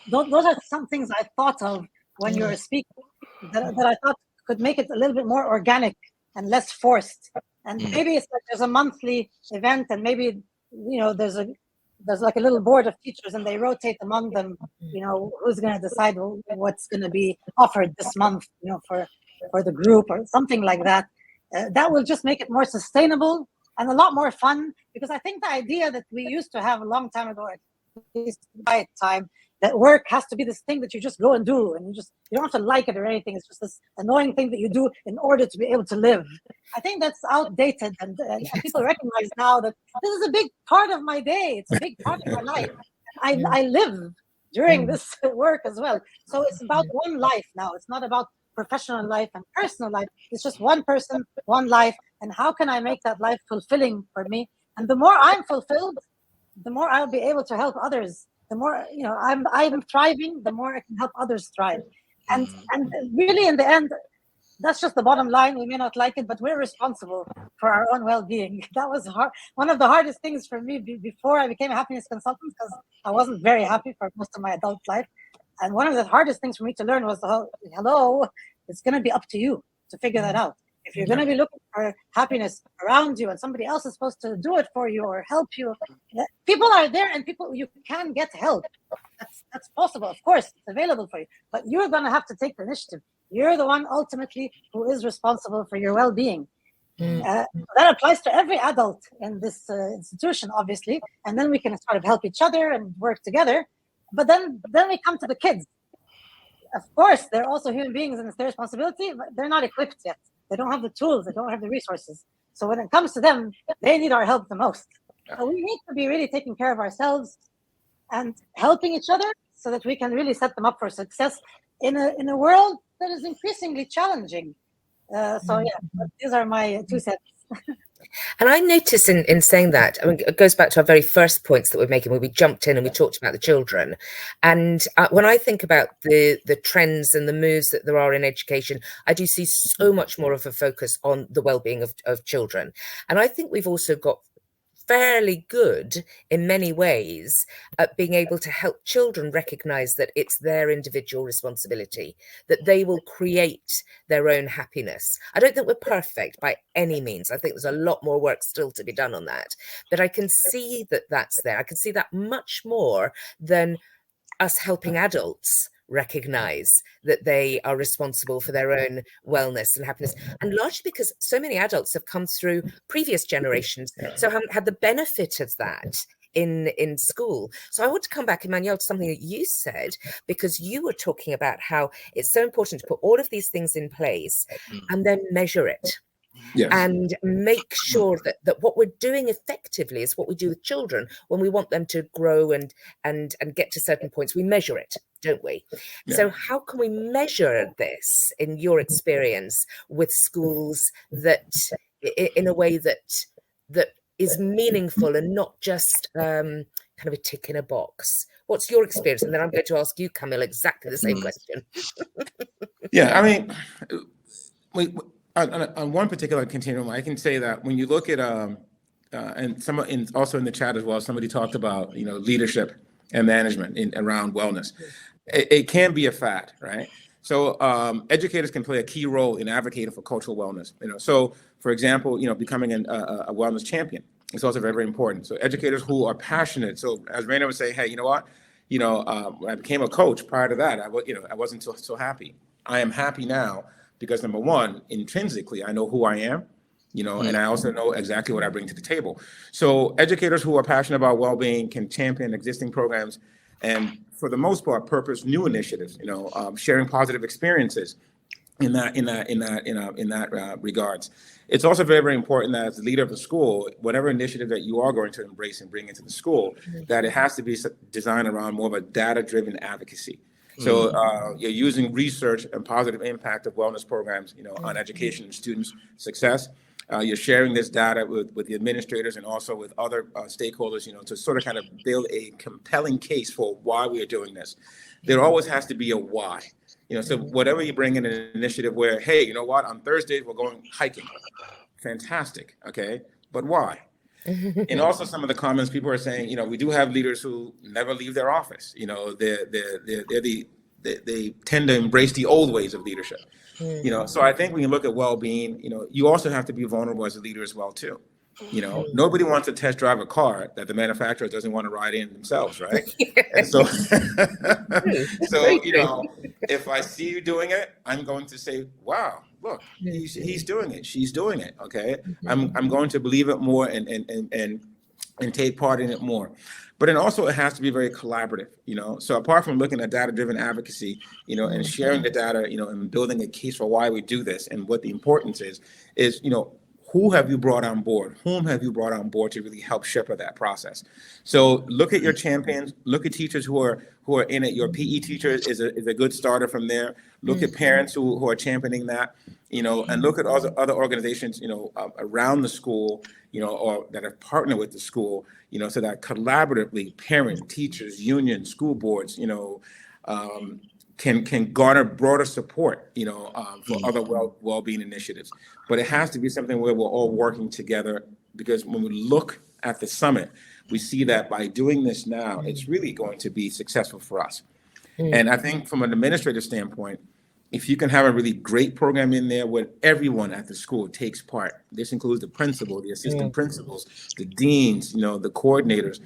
those are some things I thought of when you were speaking that I thought could make it a little bit more organic and less forced. And maybe it's like there's a monthly event, and maybe there's like a little board of teachers, and they rotate among them. Who's going to decide what's going to be offered this month, for the group, or something like that. That will just make it more sustainable and a lot more fun, because I think the idea that we used to have a long time ago, at least by time, that work has to be this thing that you just go and do, and you don't have to like it or anything. It's just this annoying thing that you do in order to be able to live. I think that's outdated, and people recognize now that this is a big part of my day. It's a big part of my life. I live during this work as well. So it's about one life now. It's not about professional life and personal life. It's just one person, one life, and how can I make that life fulfilling for me? And the more I'm fulfilled, the more I'll be able to help others. The more I'm thriving, the more I can help others thrive. And really, in the end, that's just the bottom line. We may not like it, but we're responsible for our own well-being. That was one of the hardest things for me before I became a happiness consultant, because I wasn't very happy for most of my adult life. And one of the hardest things for me to learn was, it's going to be up to you to figure that out. If you're going to be looking for happiness around you, and somebody else is supposed to do it for you or help you, people are there, and you can get help. That's possible. Of course, it's available for you. But you're going to have to take the initiative. You're the one ultimately who is responsible for your well-being. That applies to every adult in this institution, obviously. And then we can sort of help each other and work together. But then we come to the kids. Of course, they're also human beings, and it's their responsibility, but they're not equipped yet. They don't have the tools. They don't have the resources. So when it comes to them, they need our help the most. So we need to be really taking care of ourselves and helping each other, so that we can really set them up for success in a world that is increasingly challenging. These are my 2 cents. And I notice in saying that, I mean, it goes back to our very first points that we're making, where we jumped in and we talked about the children. And when I think about the trends and the moves that there are in education, I do see so much more of a focus on the well-being of children. And I think we've also got fairly good in many ways at being able to help children recognize that it's their individual responsibility, that they will create their own happiness. I don't think we're perfect by any means. I think there's a lot more work still to be done on that, but I can see that that's there. I can see that much more than us helping adults recognize that they are responsible for their own wellness and happiness, and largely because so many adults have come through previous generations, so haven't had the benefit of that in school. So I want to come back, Emmanuel, to something that you said, because you were talking about how it's so important to put all of these things in place and then measure it. Yes. And make sure that what we're doing effectively is what we do with children when we want them to grow and get to certain points. We measure it, don't we? Yeah. So how can we measure this, in your experience, with schools, that in a way that is meaningful and not just kind of a tick in a box? What's your experience? And then I'm going to ask you, Camille, exactly the same question. Yeah, I mean, on one particular continuum, I can say that when you look at and also in the chat as well, somebody talked about leadership and management around wellness. It can be a fact, right? So educators can play a key role in advocating for cultural wellness. So, for example, becoming a wellness champion. It's also very, very important. So educators who are passionate. So as Raina would say, hey, you know what? When I became a coach, prior to that, I wasn't so happy. I am happy now because, number one, intrinsically, I know who I am, and I also know exactly what I bring to the table. So educators who are passionate about well-being can champion existing programs and, for the most part, purpose new initiatives, sharing positive experiences in that regards. It's also very, very important that as the leader of the school, whatever initiative that you are going to embrace and bring into the school, that it has to be designed around more of a data-driven advocacy. So you're using research and positive impact of wellness programs, on education and students' success. You're sharing this data with the administrators and also with other stakeholders, to sort of kind of build a compelling case for why we are doing this. There always has to be a why. So whatever you bring in an initiative where, hey, you know what, on Thursdays we're going hiking. Fantastic. Okay. But why? And also some of the comments people are saying, we do have leaders who never leave their office. They tend to embrace the old ways of leadership. So I think when you look at well-being, you also have to be vulnerable as a leader as well too. Nobody wants to test drive a car that the manufacturer doesn't want to ride in themselves, right? And so, if I see you doing it, I'm going to say, wow, look, he's doing it, she's doing it. Okay, I'm going to believe it more and take part in it more. But then also it has to be very collaborative, So apart from looking at data-driven advocacy, and sharing the data, and building a case for why we do this and what the importance is, who have you brought on board? Whom have you brought on board to really help shepherd that process? So look at your champions. Look at teachers who are in it. Your PE teacher is a good starter from there. Look at parents who are championing that, and look at other organizations, around the school, or that have partnered with the school, so that collaboratively parent, teachers, unions, school boards, can garner broader support, for other well-being initiatives. But it has to be something where we're all working together, because when we look at the summit, we see that by doing this now, it's really going to be successful for us. And I think from an administrative standpoint, if you can have a really great program in there where everyone at the school takes part, this includes the principal, the assistant principals, the deans, the coordinators,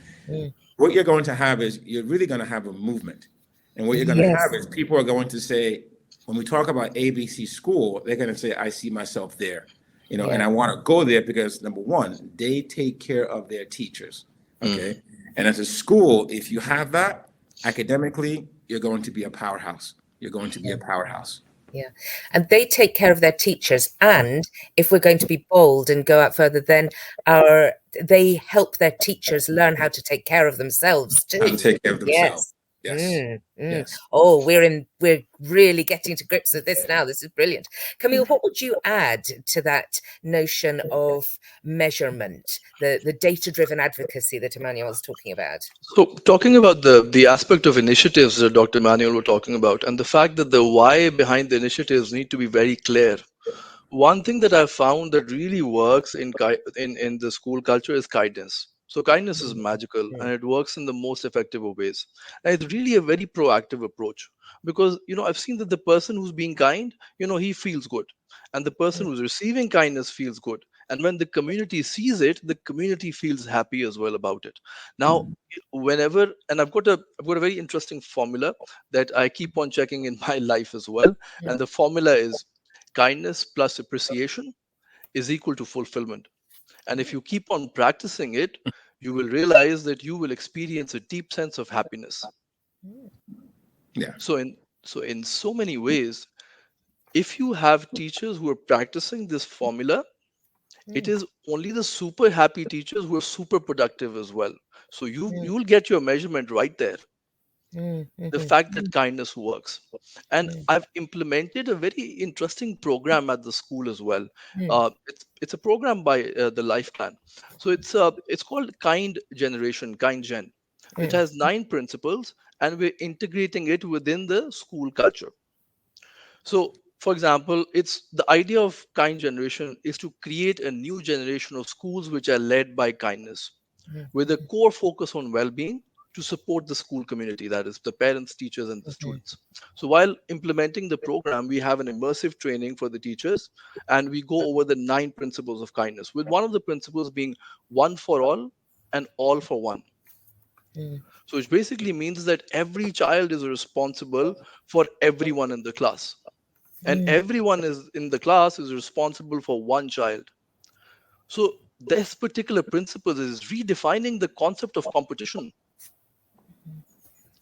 what you're going to have is you're really going to have a movement. And what you're going to have is people are going to say, when we talk about ABC school, they're going to say, I see myself there, and I want to go there because, number one, they take care of their teachers. Okay. And as a school, if you have that, academically, you're going to be a powerhouse. You're going to be a powerhouse. Yeah. And they take care of their teachers. And if we're going to be bold and go out further, then they help their teachers learn how to take care of themselves too. And take care of themselves. Yes. Yes. Oh, we're really getting to grips with this now. This is brilliant. Camille, what would you add to that notion of measurement, the data-driven advocacy that Emmanuel's talking about? So talking about the aspect of initiatives that Dr. Emmanuel were talking about, and the fact that the why behind the initiatives need to be very clear. One thing that I've found that really works in the school culture is kindness. So kindness is magical and it works in the most effective of ways. And it's really a very proactive approach because, I've seen that the person who's being kind, he feels good. And the person who's receiving kindness feels good. And when the community sees it, the community feels happy as well about it. Now, whenever, and I've got a very interesting formula that I keep on checking in my life as well. And the formula is kindness plus appreciation is equal to fulfillment. And if you keep on practicing it, you will realize that you will experience a deep sense of happiness. Yeah. So in so many ways, if you have teachers who are practicing this formula, it is only the super happy teachers who are super productive as well. So you will get your measurement right there. The fact that kindness works. And I've implemented a very interesting program at the school as well. It's a program by the Life Plan. So it's called Kind Generation, Kind Gen. It has 9 principles, and we're integrating it within the school culture. So, for example, it's the idea of kind generation is to create a new generation of schools which are led by kindness, with a core focus on well-being to support the school community, that is the parents, teachers, and the students. So while implementing the program, we have an immersive training for the teachers, and we go over the 9 principles of kindness, with one of the principles being one for all and all for one. So it basically means that every child is responsible for everyone in the class, and everyone is in the class is responsible for one child. So this particular principle is redefining the concept of competition.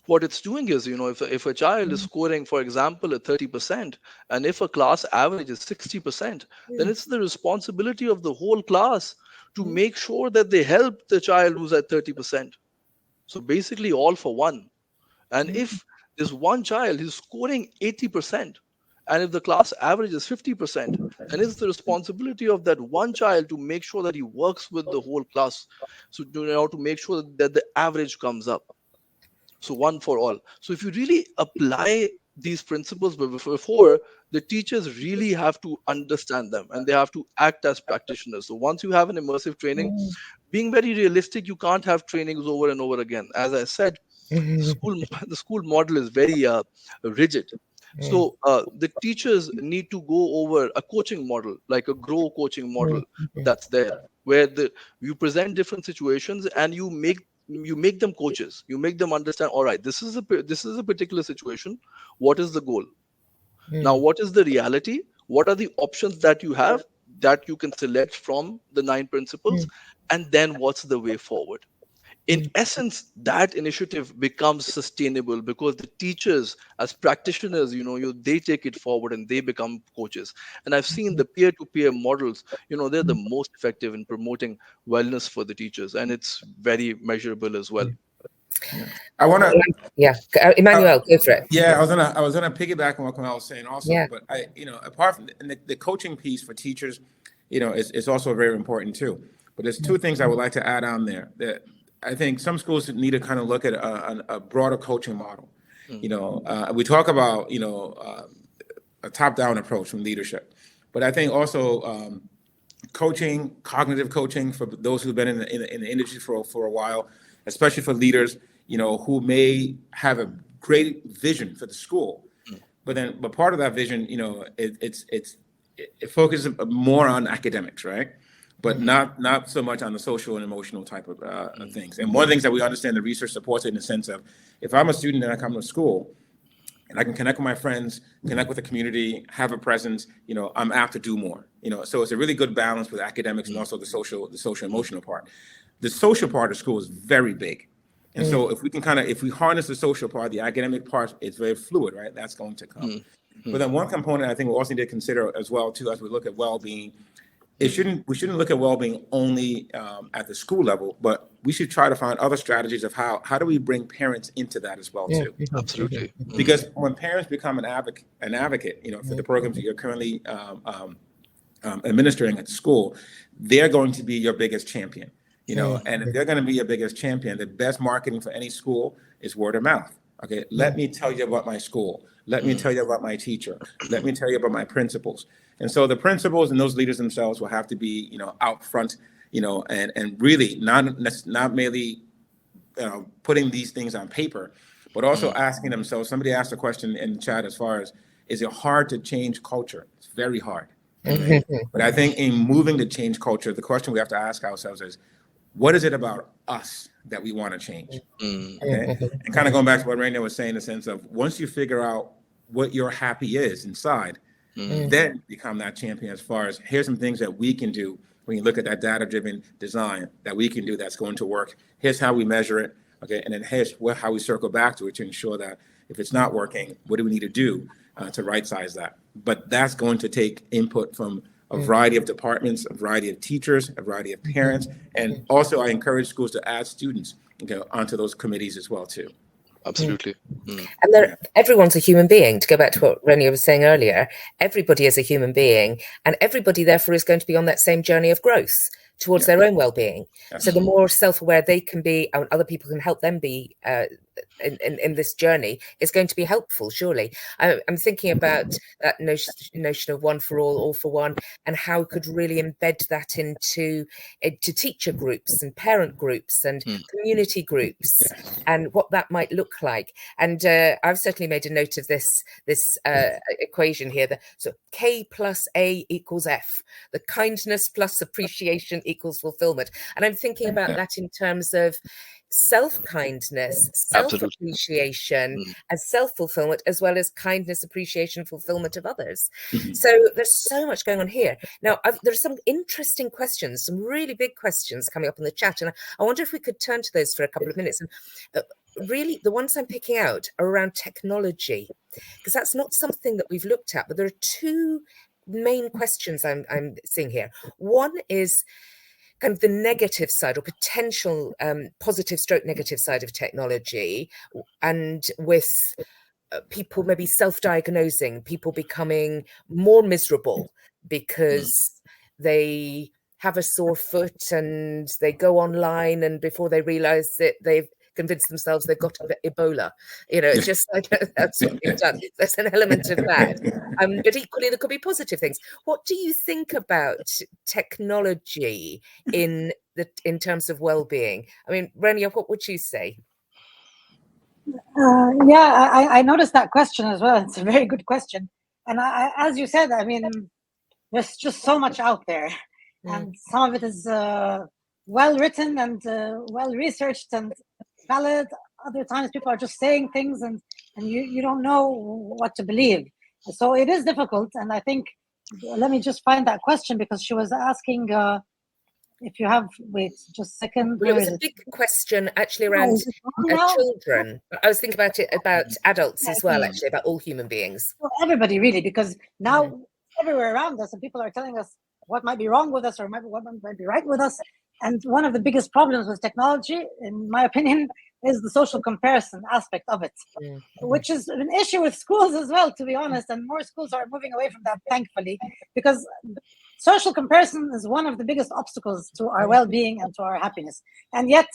What it's doing is, if a child is scoring, for example, at 30%, and if a class average is 60%, then it's the responsibility of the whole class to make sure that they help the child who's at 30%. So basically all for one. And if there's one child who's scoring 80%, and if the class average is 50%, then it's the responsibility of that one child to make sure that he works with the whole class. So to make sure that the average comes up. So one for all. So if you really apply these principles before, the teachers really have to understand them, and they have to act as practitioners. So once you have an immersive training, being very realistic, you can't have trainings over and over again. As I said, the school model is very rigid. So the teachers need to go over a coaching model, like a grow coaching model that's there, where you present different situations and you make them coaches. You make them understand, all right, this is a particular situation. What is the goal? Now, what is the reality? What are the options that you have that you can select from the 9 principles? And then what's the way forward? In essence, that initiative becomes sustainable because the teachers, as practitioners, they take it forward and they become coaches. And I've seen the peer-to-peer models, they're the most effective in promoting wellness for the teachers, and it's very measurable as well. I want to. Emmanuel, go for it. Yeah, I was gonna piggyback on what Kamal was saying also. Yeah. But apart from the coaching piece for teachers, is also very important too. But there's 2 things I would like to add on there that I think some schools need to kind of look at a broader coaching model. We talk about a top-down approach from leadership, but I think also coaching, cognitive coaching for those who've been in the industry for a while, especially for leaders, who may have a great vision for the school, but part of that vision, it focuses more on academics, right? But not so much on the social and emotional type of things. And one of the things that we understand, the research supports it in the sense of, if I'm a student and I come to school and I can connect with my friends, connect with the community, have a presence, I'm apt to do more. So it's a really good balance with academics and also the social emotional part. The social part of school is very big. And so if we harness the social part, the academic part, it's very fluid, right? That's going to come. But then one component I think we also need to consider as well too, as we look at well-being, we shouldn't look at well-being only at the school level, but we should try to find other strategies of how do we bring parents into that as well too. Absolutely. Because when parents become an advocate, for the programs that you're currently administering at school, they're going to be your biggest champion. And if they're going to be your biggest champion, the best marketing for any school is word of mouth. Okay, let me tell you about my school. Let me tell you about my teacher. Let me tell you about my principals. And so the principals and those leaders themselves will have to be, out front, and really not merely putting these things on paper, but also asking themselves. Somebody asked a question in the chat as far as, is it hard to change culture? It's very hard. Okay? But I think in moving to change culture, the question we have to ask ourselves is, what is it about us that we want to change? Okay? And kind of going back to what Raina was saying, in the sense of, once you figure out what your happy is inside, then become that champion as far as, here's some things that we can do when you look at that data-driven design that we can do that's going to work. Here's how we measure it, okay? And then here's how we circle back to it to ensure that if it's not working, what do we need to do to right-size that? But that's going to take input from a variety of departments, a variety of teachers, a variety of parents, and also I encourage schools to add students onto those committees as well too. Absolutely. And everyone's a human being. To go back to what Renia was saying earlier, everybody is a human being, and everybody therefore is going to be on that same journey of growth towards their own well-being. So the more self-aware they can be, and other people can help them be in this journey, is going to be helpful, surely. I'm thinking about that notion of one for all for one, and how we could really embed that into teacher groups and parent groups and community groups, and what that might look like. And I've certainly made a note of this equation here, so K plus A equals F, the kindness plus appreciation equals fulfillment. And I'm thinking about that in terms of self-kindness, self-appreciation, and self-fulfillment, as well as kindness, appreciation, fulfillment of others. So there's so much going on here. Now, there's some interesting questions, some really big questions coming up in the chat, and I wonder if we could turn to those for a couple of minutes. And really, the ones I'm picking out are around technology, because that's not something that we've looked at, but there are two main questions I'm seeing here. One is kind of the negative side, or potential positive stroke negative side of technology, and with people maybe self-diagnosing, people becoming more miserable because they have a sore foot and they go online, and before they realize that they've convinced themselves they've got Ebola, just like that's what we've done. There's an element of that, but equally there could be positive things. What do you think about technology in terms of well-being? I mean, Rania, what would you say? I noticed that question as well. It's a very good question, and as you said, I mean, there's just so much out there, and some of it is well written and well researched and valid. Other times people are just saying things and you don't know what to believe. So it is difficult. And I think, let me just find that question, because she was asking if you have, wait just a second. Well, it was a big question actually around children. I was thinking about it about adults as well, actually, about all human beings. Well, everybody really, because now everywhere around us and people are telling us what might be wrong with us or what might be right with us. And one of the biggest problems with technology, in my opinion, is the social comparison aspect of it, which is an issue with schools as well, to be honest. And more schools are moving away from that, thankfully, because social comparison is one of the biggest obstacles to our well-being and to our happiness. And yet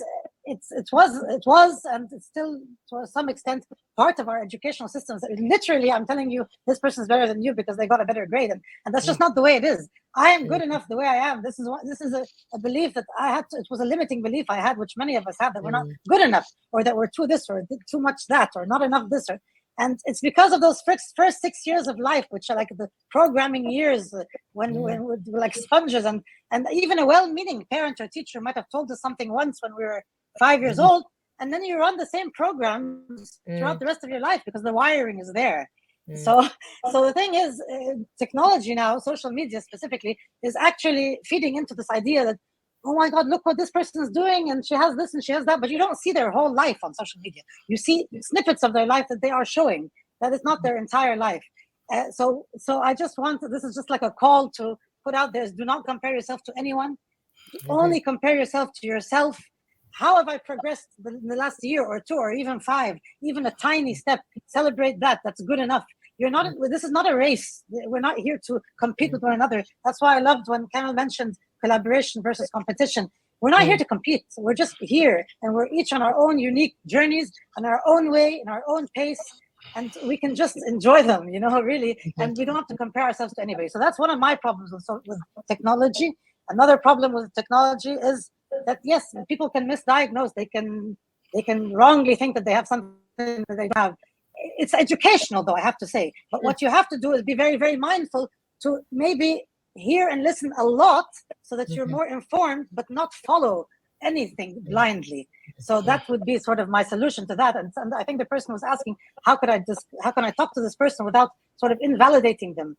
it was, and it's still to some extent part of our educational systems. Literally, I'm telling you, this person is better than you because they got a better grade, and that's just not the way it is. I am good enough the way I am. This is a belief that I had. It was a limiting belief I had, which many of us have, that we're not good enough, or that we're too this, or too much that, or not enough this, or. And it's because of those first 6 years of life, which are like the programming years, when we're like sponges, and even a well-meaning parent or teacher might have told us something once when we were 5 years old, and then you run the same programs throughout the rest of your life because the wiring is there. So the thing is, technology now, social media specifically, is actually feeding into this idea that, oh my God, look what this person is doing, and she has this and she has that, but you don't see their whole life on social media. You see snippets of their life that they are showing. That is not their entire life. So I just want, this is just like a call to put out there, is do not compare yourself to anyone. Only compare yourself to yourself. How have I progressed in the last year or two, or even 5, even a tiny step? Celebrate that. That's good enough. This is not a race. We're not here to compete with one another. That's why I loved when Kamil mentioned collaboration versus competition. We're not here to compete. We're just here, and we're each on our own unique journeys, in our own way, in our own pace, and we can just enjoy them, really. And we don't have to compare ourselves to anybody. So that's one of my problems with technology. Another problem with technology is that, yes, people can misdiagnose. They can wrongly think that they have something that they don't have. It's educational, though, I have to say. But what you have to do is be very, very mindful to maybe hear and listen a lot, so that you're more informed, but not follow anything blindly. So that would be sort of my solution to that. And I think the person was asking, how can I talk to this person without sort of invalidating them?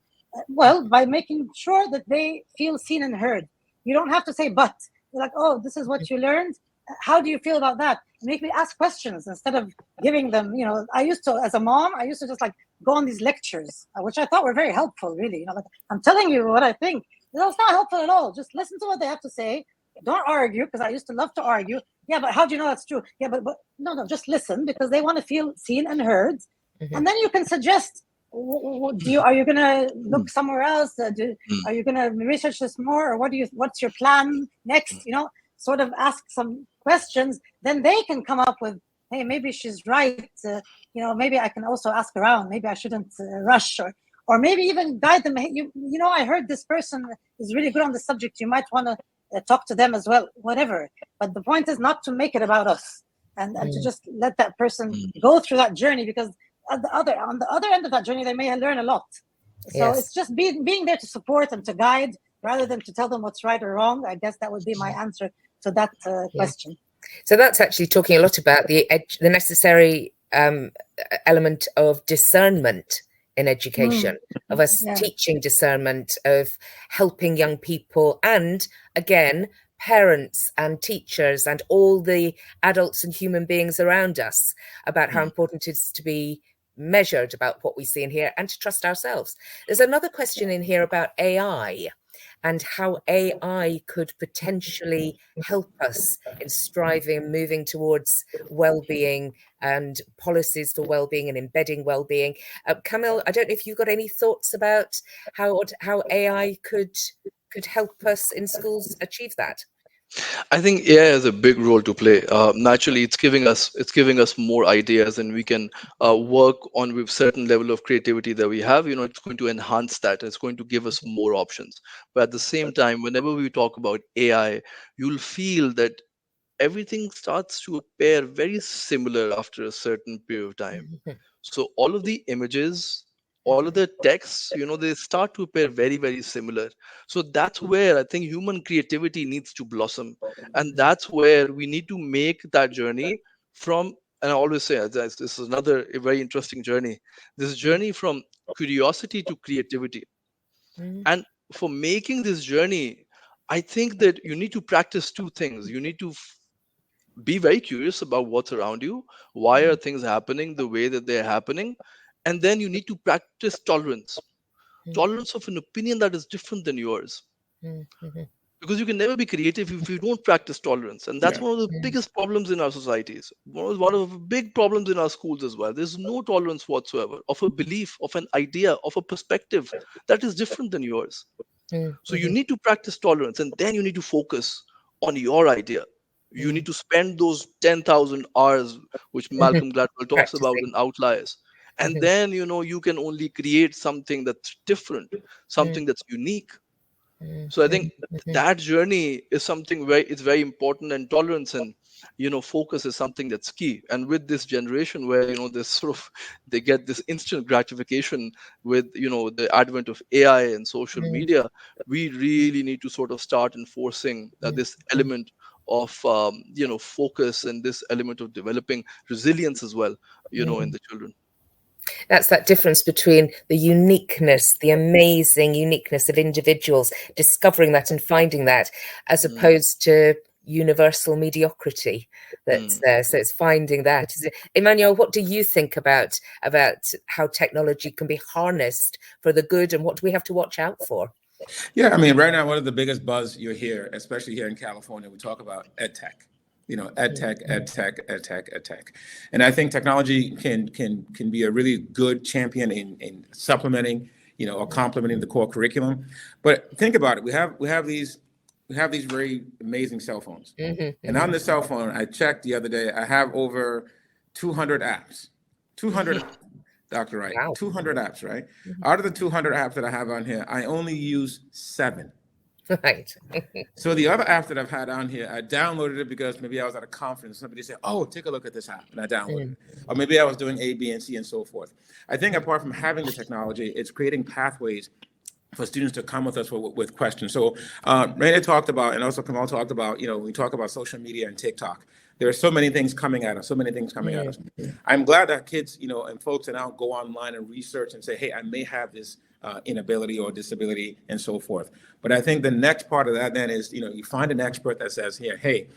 Well, by making sure that they feel seen and heard. You don't have to say, but. You're like, oh, this is what you learned. How do you feel about that? Make me ask questions instead of giving them, I used to, as a mom, just like go on these lectures, which I thought were very helpful, really. Like, I'm telling you what I think. It's not helpful at all. Just listen to what they have to say. Don't argue, because I used to love to argue. Yeah, but how do you know that's true? Yeah, but no, just listen, because they want to feel seen and heard. And then you can suggest are you going to look somewhere else? Are you going to research this more, or what's your plan next? Sort of ask some questions, then they can come up with, hey, maybe she's right. Maybe I can also ask around. Maybe I shouldn't rush, or maybe even guide them. Hey, I heard this person is really good on the subject. You might want to talk to them as well, whatever. But the point is not to make it about us, and to just let that person go through that journey, because on the other end of that journey, they may learn a lot. So it's just being there to support and to guide, rather than to tell them what's right or wrong. I guess that would be my answer to that question. So that's actually talking a lot about the necessary element of discernment in education, of us teaching discernment, of helping young people, and again, parents and teachers and all the adults and human beings around us, about how important it is to be measured about what we see and hear, and to trust ourselves. There's another question in here about AI and how AI could potentially help us in striving, moving towards well-being and policies for well-being and embedding well-being. Kamil, I don't know if you've got any thoughts about how AI could help us in schools achieve that. I think AI has a big role to play. Naturally, it's giving us more ideas, and we can work on with certain level of creativity that we have. It's going to enhance that. It's going to give us more options. But at the same time, whenever we talk about AI, you'll feel that everything starts to appear very similar after a certain period of time. So all of the images, all of the texts, they start to appear very, very similar. So that's where I think human creativity needs to blossom. And that's where we need to make that journey from, and I always say this is another very interesting journey, this journey from curiosity to creativity. And for making this journey, I think that you need to practice two things. You need to be very curious about what's around you. Why are things happening the way that they're happening? And then you need to practice tolerance of an opinion that is different than yours. Because you can never be creative if you don't practice tolerance. And that's one of the biggest problems in our societies. One of the big problems in our schools as well. There's no tolerance whatsoever of a belief, of an idea, of a perspective that is different than yours. So you need to practice tolerance, and then you need to focus on your idea. You need to spend those 10,000 hours, which Malcolm Gladwell talks about in Outliers. And then, you can only create something that's different, something that's unique. So I think that journey is something it's very important, and tolerance and focus is something that's key. And with this generation where this they get this instant gratification with the advent of AI and social media, we really need to sort of start enforcing this element of focus, and this element of developing resilience as well in the children. That's that difference between the uniqueness, the amazing uniqueness of individuals, discovering that and finding that, as opposed to universal mediocrity that's there. So it's finding that. Emmanuel, what do you think about how technology can be harnessed for the good, and what do we have to watch out for? Yeah, I mean, right now, one of the biggest buzz you hear, especially here in California, we talk about EdTech. EdTech. And I think technology can be a really good champion in supplementing, or complementing the core curriculum. But think about it. We have these very amazing cell phones. And on the cell phone, I checked the other day, I have over 200 apps. 200 Dr. Wright, wow. 200 apps, right? Out of the 200 apps that I have on here, I only use 7. Right. So the other app that I've had on here, I downloaded it because maybe I was at a conference. Somebody said, "Oh, take a look at this app," and I downloaded it. Or maybe I was doing A, B, and C, and so forth. I think apart from having the technology, it's creating pathways for students to come with us with questions. So Raina talked about, and also Kamal talked about, we talk about social media and TikTok. There are so many things coming at us, at us. I'm glad that kids, and folks now go online and research and say, hey, I may have this inability or disability and so forth. But I think the next part of that then is, you find an expert that says, hey,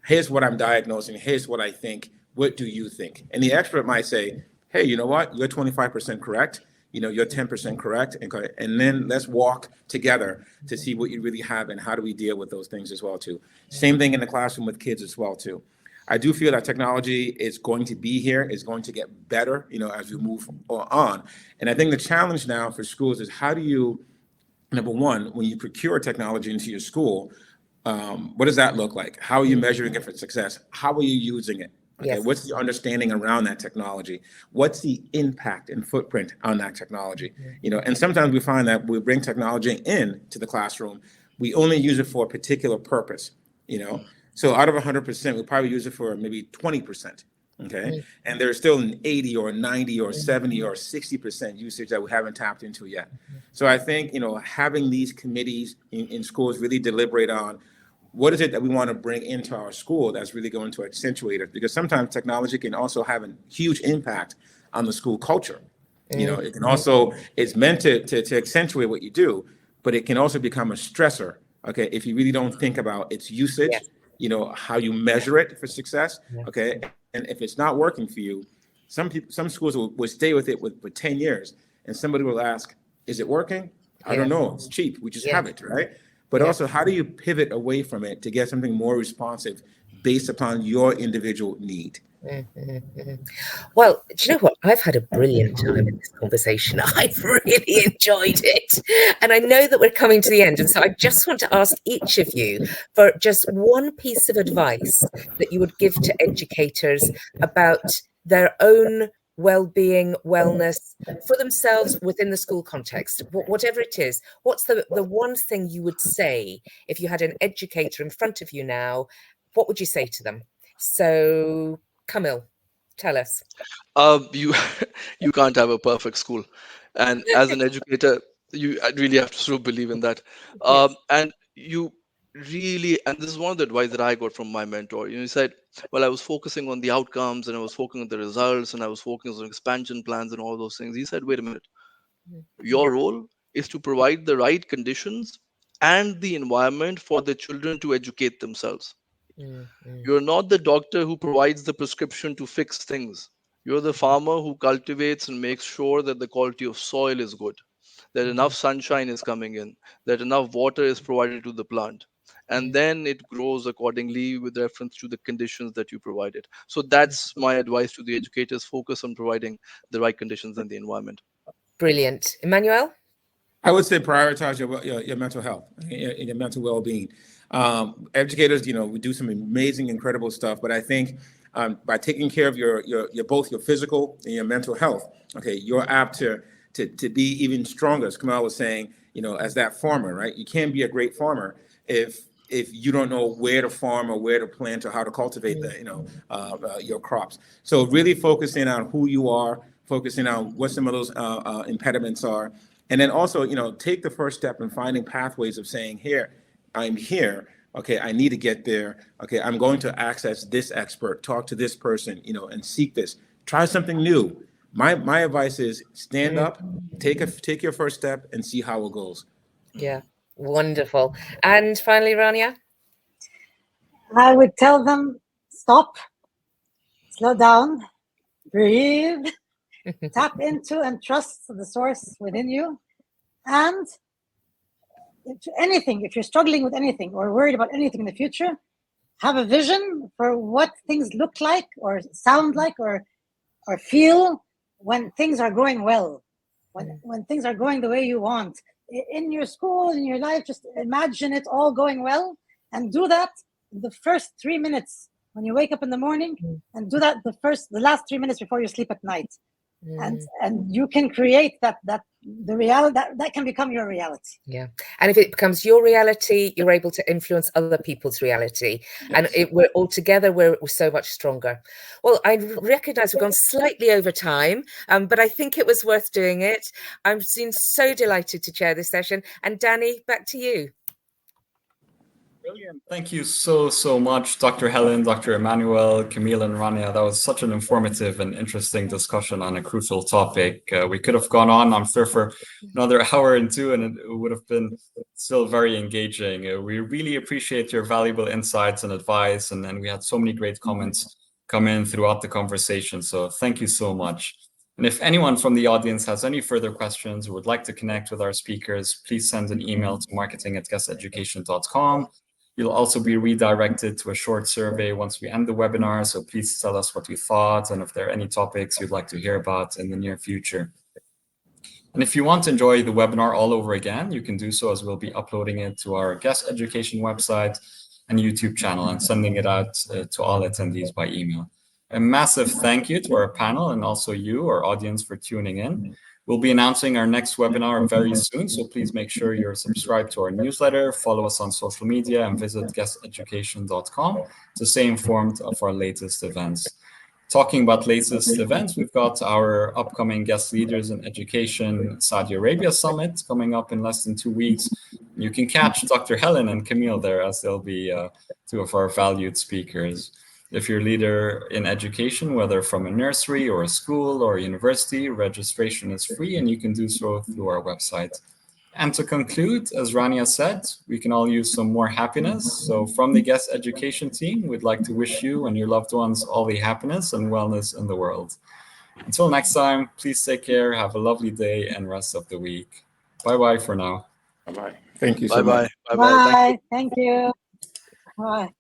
here's what I'm diagnosing. Here's what I think. What do you think? And the expert might say, hey, you know what? You're 25% correct. You're 10% correct. And then let's walk together to see what you really have and how do we deal with those things as well, too. Same thing in the classroom with kids as well, too. I do feel that technology is going to be here, is going to get better, as we move on. And I think the challenge now for schools is how do you, number one, when you procure technology into your school, what does that look like? How are you measuring it for success? How are you using it? Okay, Yes. what's the understanding around that technology? What's the impact and footprint on that technology? And sometimes we find that we bring technology in to the classroom, we only use it for a particular purpose, So out of 100%, we probably use it for maybe 20%. Okay, and there's still an 80 or 90 or 70 or 60% usage that we haven't tapped into yet. So I think, having these committees in schools really deliberate on what is it that we want to bring into our school that's really going to accentuate it? Because sometimes technology can also have a huge impact on the school culture. It can also, it's meant to accentuate what you do, but it can also become a stressor, okay, if you really don't think about its usage, how you measure it for success, okay? And if it's not working for you, some schools will stay with it for 10 years, and somebody will ask, is it working? I don't know, it's cheap, we just have it, right? But also, how do you pivot away from it to get something more responsive based upon your individual need? Well, do you know what? I've had a brilliant time in this conversation. I've really enjoyed it. And I know that we're coming to the end. And so I just want to ask each of you for just one piece of advice that you would give to educators about their own well-being, wellness for themselves within the school context, whatever it is. What's the one thing you would say if you had an educator in front of you now? What would you say to them? So, Camille, tell us. You you can't have a perfect school, and as an educator, you really have to sort of believe in that. And you really, and this is one of the advice that I got from my mentor. He said, well, I was focusing on the outcomes, and I was focusing on the results, and I was focusing on expansion plans and all those things. He said, wait a minute, your role is to provide the right conditions and the environment for the children to educate themselves. You're not the doctor who provides the prescription to fix things. You're the farmer who cultivates and makes sure that the quality of soil is good, that enough sunshine is coming in, that enough water is provided to the plant. And then it grows accordingly with reference to the conditions that you provided. So that's my advice to the educators: focus on providing the right conditions and the environment. Brilliant. Emmanuel? I would say prioritize your mental health and your mental well-being. Educators, we do some amazing, incredible stuff, but I think by taking care of your both your physical and your mental health, okay, you're apt to be even stronger. As Kamal was saying, as that farmer, right? You can't be a great farmer if you don't know where to farm or where to plant or how to cultivate your crops. So really focusing on who you are, focusing on what some of those impediments are. And then also, take the first step in finding pathways of saying, here, I'm here. Okay, I need to get there. Okay, I'm going to access this expert, talk to this person, and seek this. Try something new. My advice is stand up, take your first step, and see how it goes. Yeah, wonderful. And finally, Rania? I would tell them, stop, slow down, breathe, tap into and trust the source within you. And if you're struggling with anything or worried about anything in the future, have a vision for what things look like or sound like or feel when things are going well, when things are going the way you want. In your school, in your life, just imagine it all going well, and do that the first 3 minutes when you wake up in the morning, and do that the last 3 minutes before you sleep at night. And you can create the reality that can become your reality. Yeah, and if it becomes your reality, you're able to influence other people's reality, and we're all together. We're so much stronger. Well, I recognise we've gone slightly over time, but I think it was worth doing it. I've been so delighted to chair this session. And Danny, back to you. Brilliant. Thank you so much, Dr. Helen, Dr. Emmanuel, Camille, and Rania. That was such an informative and interesting discussion on a crucial topic. We could have gone on, I'm sure, for another hour and two, and it would have been still very engaging. We really appreciate your valuable insights and advice, and then we had so many great comments come in throughout the conversation. So thank you so much. And if anyone from the audience has any further questions or would like to connect with our speakers, please send an email to marketing@guesseducation.com. You'll also be redirected to a short survey once we end the webinar, so please tell us what you thought and if there are any topics you'd like to hear about in the near future. And if you want to enjoy the webinar all over again, you can do so, as we'll be uploading it to our GESS Education website and YouTube channel and sending it out to all attendees by email. A massive thank you to our panel and also you, our audience, for tuning in. We'll be announcing our next webinar very soon, so please make sure you're subscribed to our newsletter, follow us on social media, and visit guesteducation.com to stay informed of our latest events. Talking about latest events, we've got our upcoming guest leaders in education Saudi Arabia Summit coming up in less than 2 weeks. You can catch Dr. Helen and Camille there, as they'll be two of our valued speakers. If you're a leader in education, whether from a nursery or a school or a university, registration is free and you can do so through our website. And to conclude, as Rania said, we can all use some more happiness. So from the GESS Education team, we'd like to wish you and your loved ones all the happiness and wellness in the world. Until next time, please take care, have a lovely day and rest of the week. Bye-bye for now. Bye-bye. Thank you so much. Bye-bye. Bye-bye. Bye. Thank you. Bye.